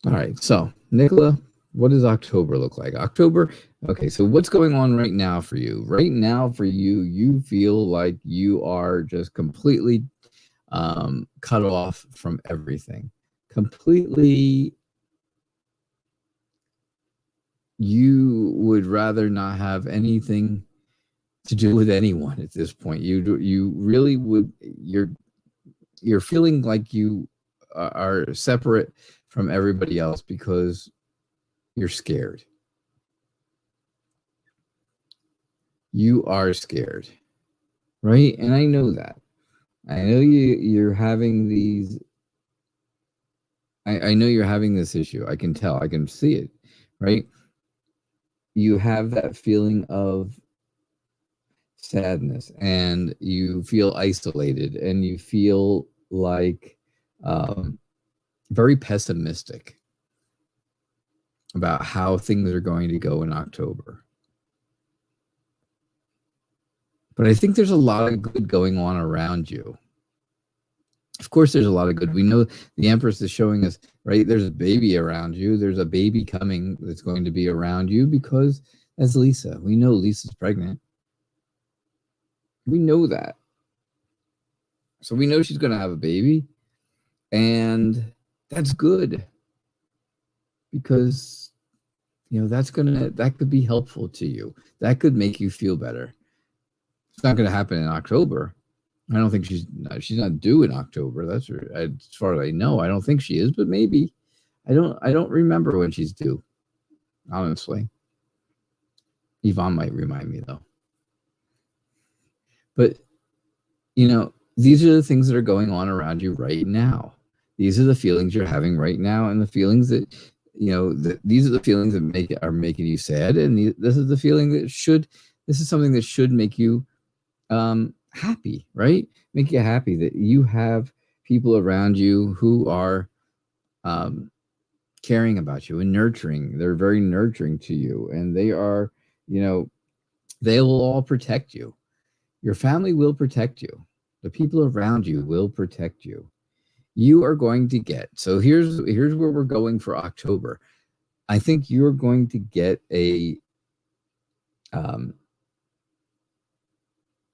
All right, so Nicola, what does October look like? October, okay, so what's going on right now for you? Right now for you, you feel like you are just completely cut off from everything. Completely, you would rather not have anything to do with anyone at this point. You really would. You're feeling like you are separate from everybody else because you're scared. You are scared, right? And I know that. I know you're having these. I know you're having this issue. I can tell. I can see it, right? You have that feeling of sadness, and you feel isolated, and you feel like very pessimistic about how things are going to go in October. But I think there's a lot of good going on around you. Of course, there's a lot of good. We know the Empress is showing us, right? There's a baby around you. There's a baby coming that's going to be around you because that's Lisa. We know Lisa's pregnant. We know that. So we know she's going to have a baby. And that's good. Because, you know, that could be helpful to you. That could make you feel better. It's not going to happen in October. I don't think she's not due in October. That's as far as I know. I don't think she is, but maybe. I don't remember when she's due, honestly. Yvonne might remind me though. But you know, these are the things that are going on around you right now. These are the feelings you're having right now, and the feelings that, you know, these are the feelings that are making you sad, and this is the feeling that this is something that should make you happy, right? Make you happy that you have people around you who are caring about you and nurturing. They're very nurturing to you, and they are, you know, they will all protect you. Your family will protect you. The people around you will protect you. You are going to get, so here's where we're going for October. I think you're going to get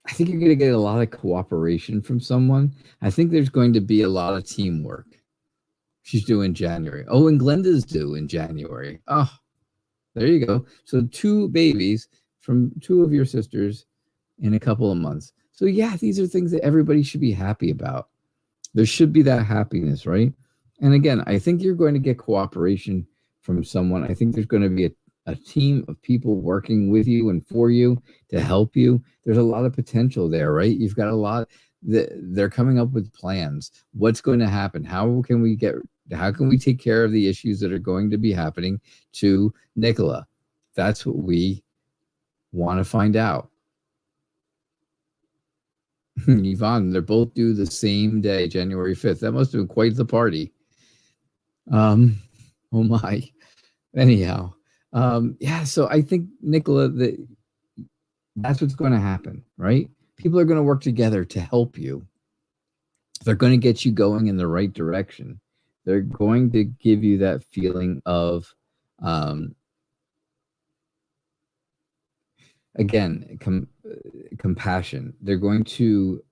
I think you're going to get a lot of cooperation from someone. I think there's going to be a lot of teamwork. She's due in January. Oh, and Glenda's due in January. Oh, there you go. So 2 babies from 2 of your sisters in a couple of months. So yeah, these are things that everybody should be happy about. There should be that happiness, right? And again, I think you're going to get cooperation from someone. I think there's going to be a team of people working with you and for you to help you. There's a lot of potential there, right? You've got a lot. They're coming up with plans. What's going to happen? How can we take care of the issues that are going to be happening to Nicola? That's what we want to find out. Yvonne, they're both due the same day, January 5th. That must have been quite the party. Oh my. Anyhow, yeah, so I think, Nicola, that's what's going to happen, right? People are going to work together to help you. They're going to get you going in the right direction. They're going to give you that feeling of, again, compassion. They're going to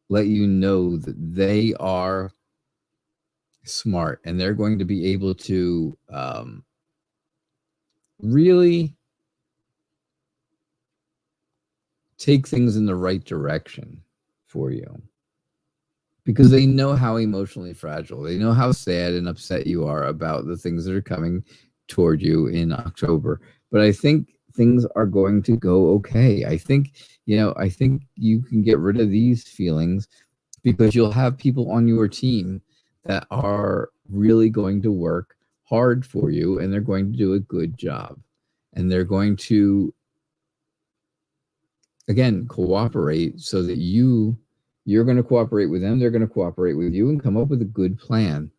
let you know that they are smart, and they're going to be able to really take things in the right direction for you, because they know how emotionally fragile, they know how sad and upset you are about the things that are coming toward you in October. But I think things are going to go okay. I think you can get rid of these feelings because you'll have people on your team that are really going to work hard for you, and they're going to do a good job, and they're going to, again, cooperate so that you're going to cooperate with them, they're going to cooperate with you, and come up with a good plan.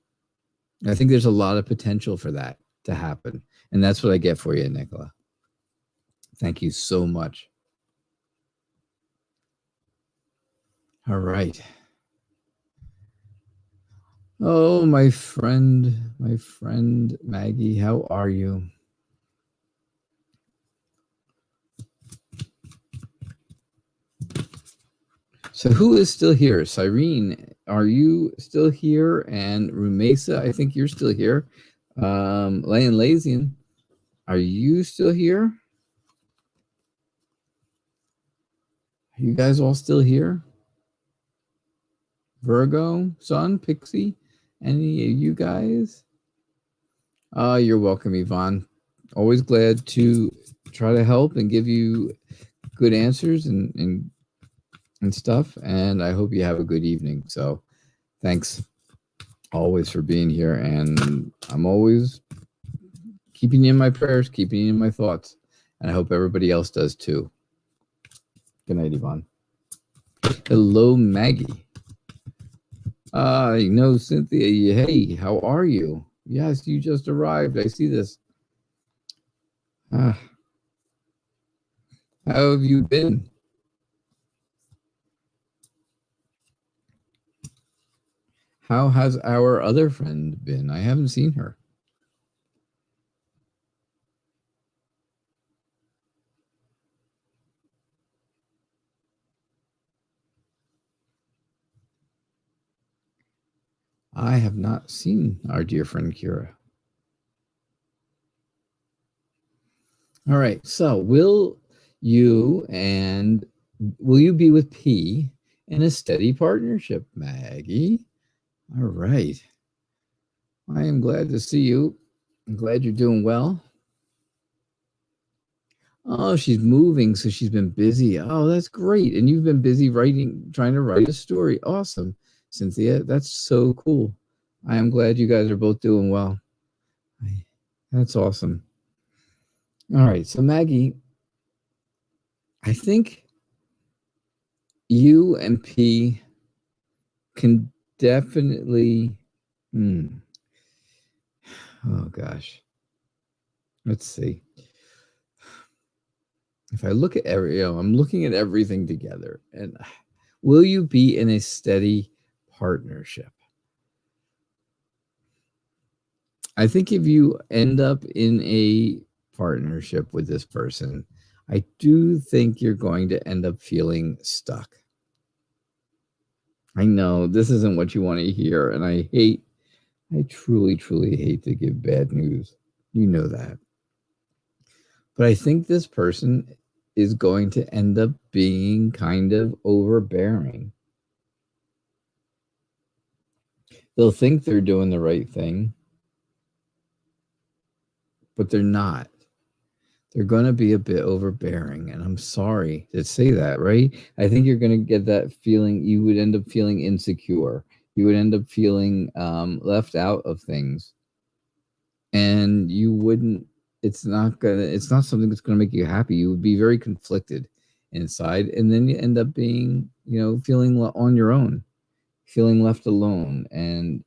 I think there's a lot of potential for that to happen, and that's what I get for you, Nicola. Thank you so much. All right. Oh, my friend Maggie, how are you? So who is still here? Cyrene, are you still here? And Rumesa, I think you're still here. Layan Lazian, are you still here? Are you guys all still here? Virgo, Sun, Pixie, any of you guys? You're welcome, Yvonne. Always glad to try to help and give you good answers and stuff. And I hope you have a good evening. So thanks always for being here. And I'm always keeping you in my prayers, keeping you in my thoughts. And I hope everybody else does too. Good night, Yvonne. Hello, Maggie. No, Cynthia. Hey, how are you? Yes, you just arrived. I see this. How have you been? How has our other friend been? I haven't seen her. I have not seen our dear friend Kira. All right. So will you be with P in a steady partnership, Maggie? All right. I am glad to see you. I'm glad you're doing well. Oh, she's moving, so she's been busy. Oh, that's great. And you've been busy trying to write a story. Awesome, Cynthia. That's so cool. I am glad you guys are both doing well. That's awesome. All right. So, Maggie, I think you and P can definitely. Oh, gosh. Let's see. If I look at I'm looking at everything together. And will you be in a steady partnership? I think if you end up in a partnership with this person, I do think you're going to end up feeling stuck. I know this isn't what you want to hear, and I truly, truly hate to give bad news. You know that. But I think this person is going to end up being kind of overbearing. They'll think they're doing the right thing, but they're not. They're going to be a bit overbearing, and I'm sorry to say that, right? I think you're going to get that feeling. You would end up feeling insecure. You would end up feeling left out of things, and you wouldn't. It's not something that's going to make you happy. You would be very conflicted inside, and then you end up being, feeling on your own, feeling left alone, and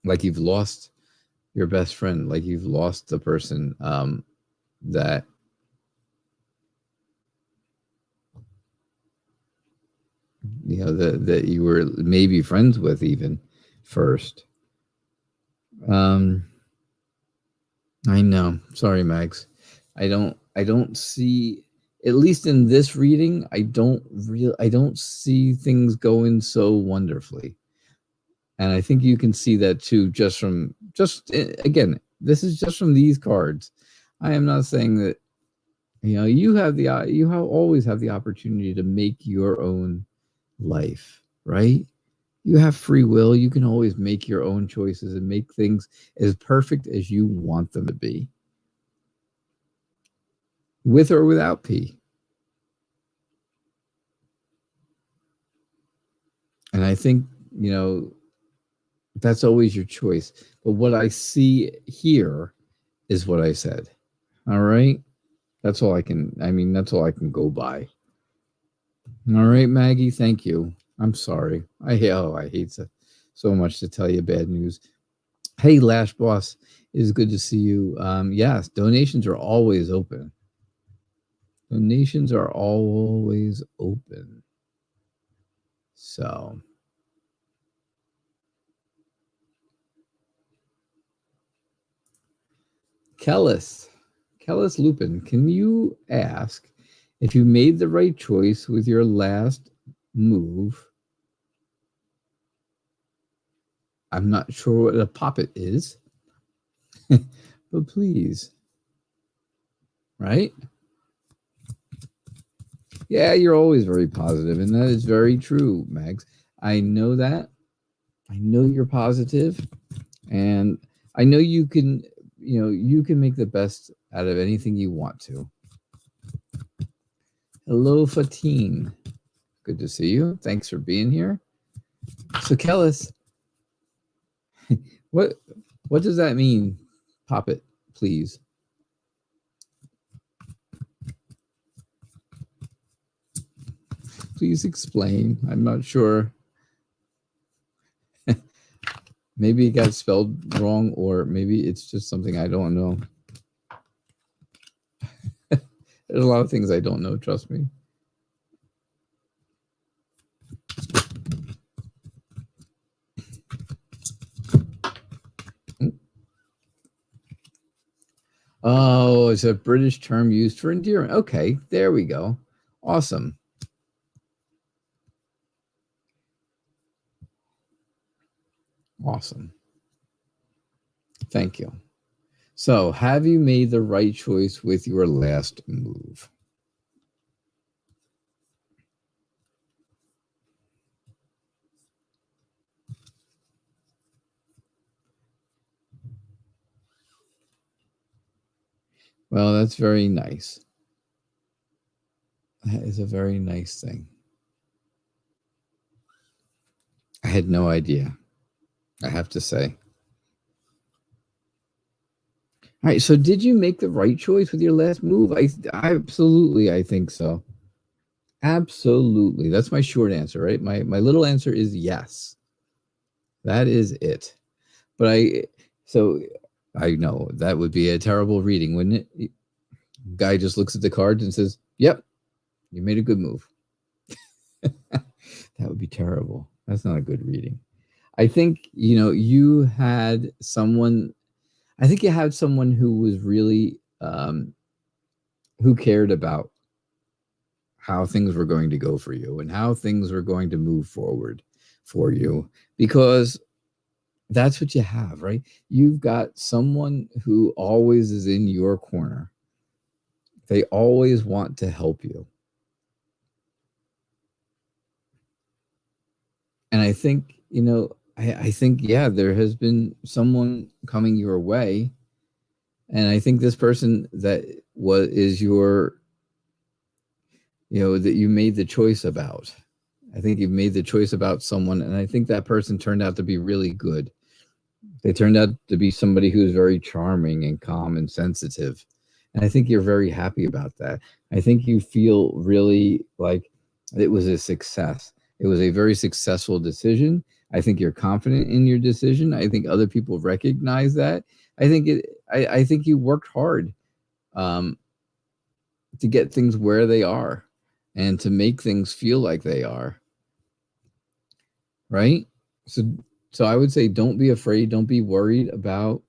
like you've lost your best friend, like you've lost the person that that you were maybe friends with even first. I know. Sorry, Max. I don't see, at least in this reading, I don't see things going so wonderfully. And I think you can see that too, again, this is just from these cards. I am not saying that, you always have the opportunity to make your own life, right? You have free will. You can always make your own choices and make things as perfect as you want them to be, with or without P. And I think, that's always your choice. But what I see here is what I said. All right. That's all I can go by. All right, Maggie. Thank you. I'm sorry. I hate so much to tell you bad news. Hey, Lash Boss, it is good to see you. Yes, donations are always open. Donations are always open. So, Kellis Lupin, can you ask if you made the right choice with your last move? I'm not sure what a poppet is, but please. Right? Yeah, you're always very positive, and that is very true, Mags. I know that. I know you're positive, and I know you can, you can make the best out of anything you want to. Hello, Fatine. Good to see you. Thanks for being here. So, Kellis, what does that mean? Pop it, please. please explain? I'm not sure. Maybe it got spelled wrong, or maybe it's just something I don't know. There's a lot of things I don't know, trust me. Oh, it's a British term used for endearment. Okay, there we go. Awesome. Awesome. Thank you. So, have you made the right choice with your last move? Well, that's very nice. That is a very nice thing. I had no idea, I have to say. All right, so did you make the right choice with your last move? Absolutely, I think so. Absolutely. That's my short answer, right? My little answer is yes. That is it. But I know that would be a terrible reading, wouldn't it? Guy just looks at the cards and says, "Yep, you made a good move." That would be terrible. That's not a good reading. I think, you had someone, who was really, who cared about how things were going to go for you and how things were going to move forward for you, because that's what you have, right? You've got someone who always is in your corner. They always want to help you. And I think, I think, yeah, there has been someone coming your way. And I think this person that is your, that you made the choice about. I think you've made the choice about someone. And I think that person turned out to be really good. They turned out to be somebody who's very charming and calm and sensitive. And I think you're very happy about that. I think you feel really like it was a success. It was a very successful decision. I think you're confident in your decision. I think other people recognize that. I think you worked hard to get things where they are and to make things feel like they are. Right? So I would say don't be afraid. Don't be worried about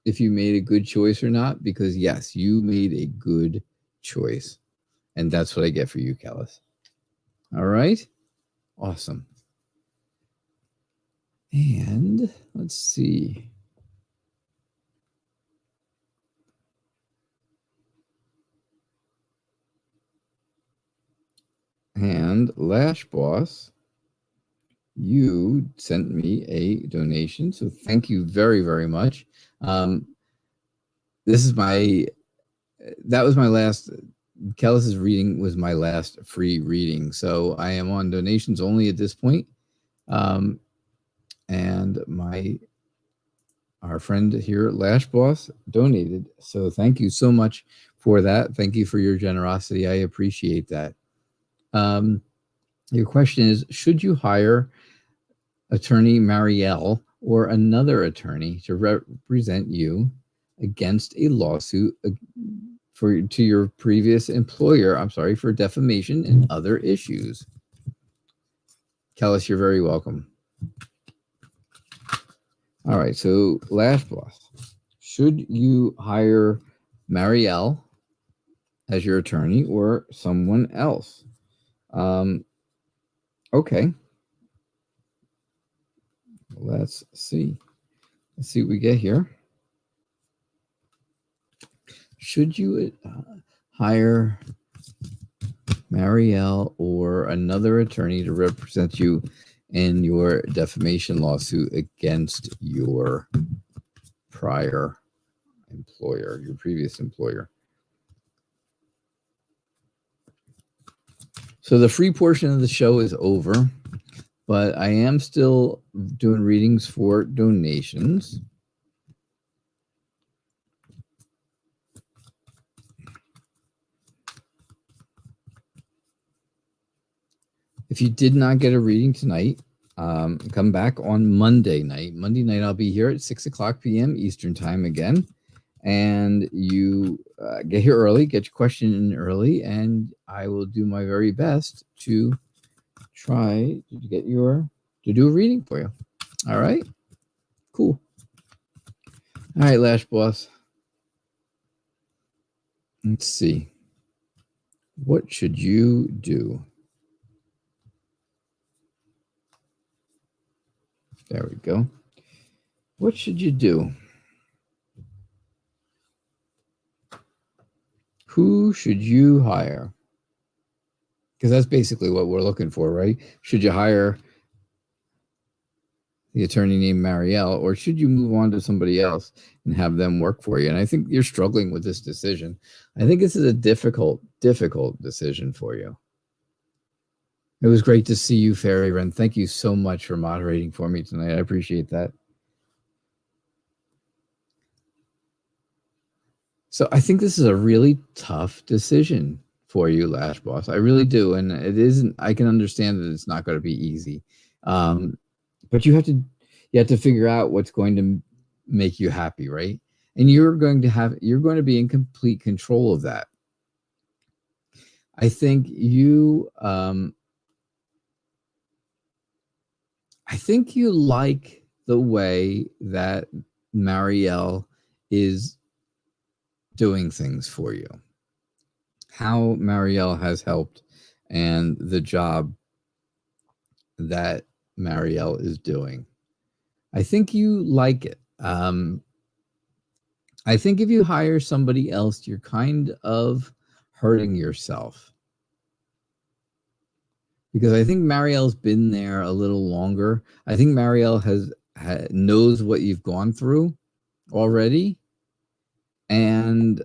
if you made a good choice or not, because yes, you made a good choice. And that's what I get for you, Kellis. All right. Awesome. And let's see. And Lash Boss, you sent me a donation. So thank you very, very much. That was my last, Kellis's reading was my last free reading. So I am on donations only at this point. And our friend here, Lash Boss, donated. So thank you so much for that. Thank you for your generosity. I appreciate that. Your question is, should you hire attorney Marielle or another attorney to represent you against a lawsuit to your previous employer, for defamation and other issues? Kellis, you're very welcome. All right, so Lash Boss, should you hire Marielle as your attorney or someone else? Okay. Let's see. Let's see what we get here. Should you hire Marielle or another attorney to represent you in your defamation lawsuit against your prior employer, your previous employer? So the free portion of the show is over, but I am still doing readings for donations. If you did not get a reading tonight, come back on Monday night. Monday night, I'll be here at 6:00 p.m. Eastern time again. And you get here early, get your question in early, and I will do my very best to try to do a reading for you. All right? Cool. All right, Lash Boss. Let's see. What should you do? There we go. What should you do? Who should you hire? Because that's basically what we're looking for, right? Should you hire the attorney named Marielle, or should you move on to somebody else and have them work for you? And I think you're struggling with this decision. I think this is a difficult decision for you. It was great to see you, Fairy Wren. Thank you so much for moderating for me tonight. I appreciate that. So I think this is a really tough decision for you, Lash Boss. I really do. And it isn't, I can understand that it's not going to be easy. But you have to figure out what's going to make you happy, right? And you're going to be in complete control of that. I think you like the way that Marielle is doing things for you. How Marielle has helped and the job that Marielle is doing. I think you like it. I think if you hire somebody else, you're kind of hurting yourself. Because I think Marielle's been there a little longer. I think Marielle knows what you've gone through already. And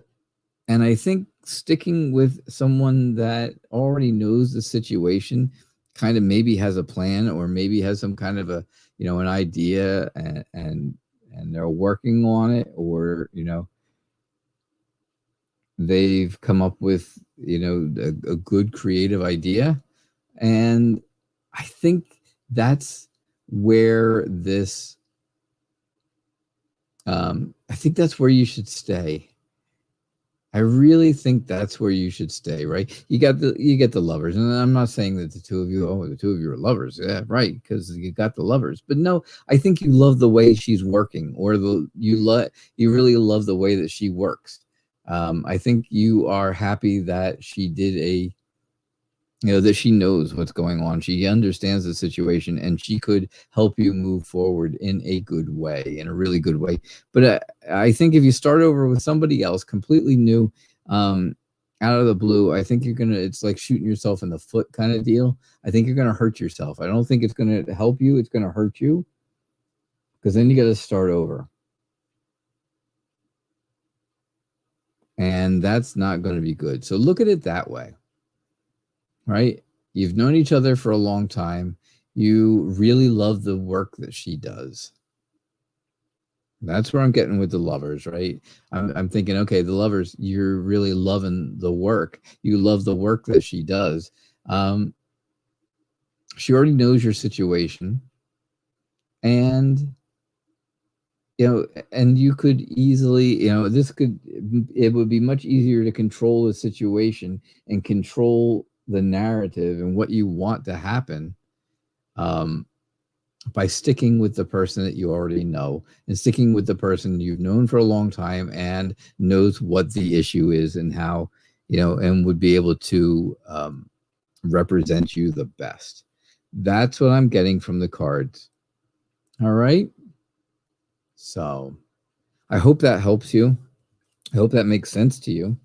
I think sticking with someone that already knows the situation, kind of maybe has a plan or maybe has some kind of a, an idea and they're working on it, or, they've come up with, a good creative idea. And I think that's where this, I think that's where you should stay. I really think that's where you should stay, right? You get the lovers, and I'm not saying that the two of you are lovers, yeah, right? Because you got the lovers, but no, I think you love the way she's working, or you really love the way that she works. I think you are happy that she did that she knows what's going on. She understands the situation, and she could help you move forward in a good way, in a really good way. But I think if you start over with somebody else completely new, out of the blue, I think it's like shooting yourself in the foot kind of deal. I think you're going to hurt yourself. I don't think it's going to help you. It's going to hurt you, because then you got to start over. And that's not going to be good. So look at it that way. Right? You've known each other for a long time. You really love the work that she does. That's where I'm getting with the lovers, right? I'm thinking, okay, the lovers, you're really loving the work. You love the work that she does. She already knows your situation. And, and you could easily, it would be much easier to control the situation and control the narrative and what you want to happen by sticking with the person that you already know, and sticking with the person you've known for a long time and knows what the issue is and how, and would be able to represent you the best. That's what I'm getting from the cards. All right. So I hope that helps you. I hope that makes sense to you.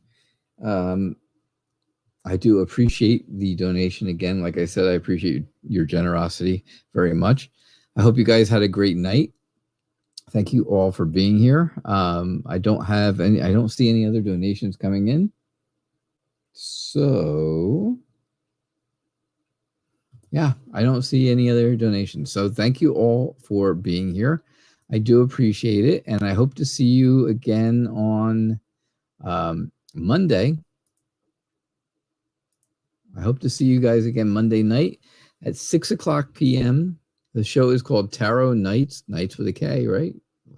I do appreciate the donation. Again, like I said, I appreciate your generosity very much. I hope you guys had a great night. Thank you all for being here. I don't see any other donations coming in. So yeah, I don't see any other donations. So thank you all for being here. I do appreciate it. And I hope to see you again on Monday. I hope to see you guys again Monday night. at 6 o'clock p.m. The show is called Tarot Nights, Nights with a K, right?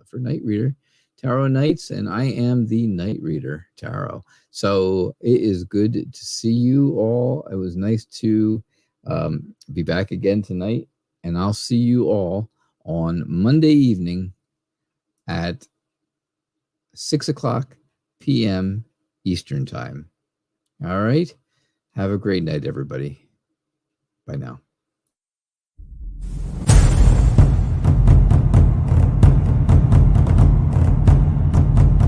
For Night Reader. Tarot Nights, and I am the Night Reader Tarot. So it is good to see you all. It was nice to be back again tonight, and I'll see you all on Monday evening at 6 o'clock p.m. Eastern Time. All right? Have a great night, everybody. Bye now.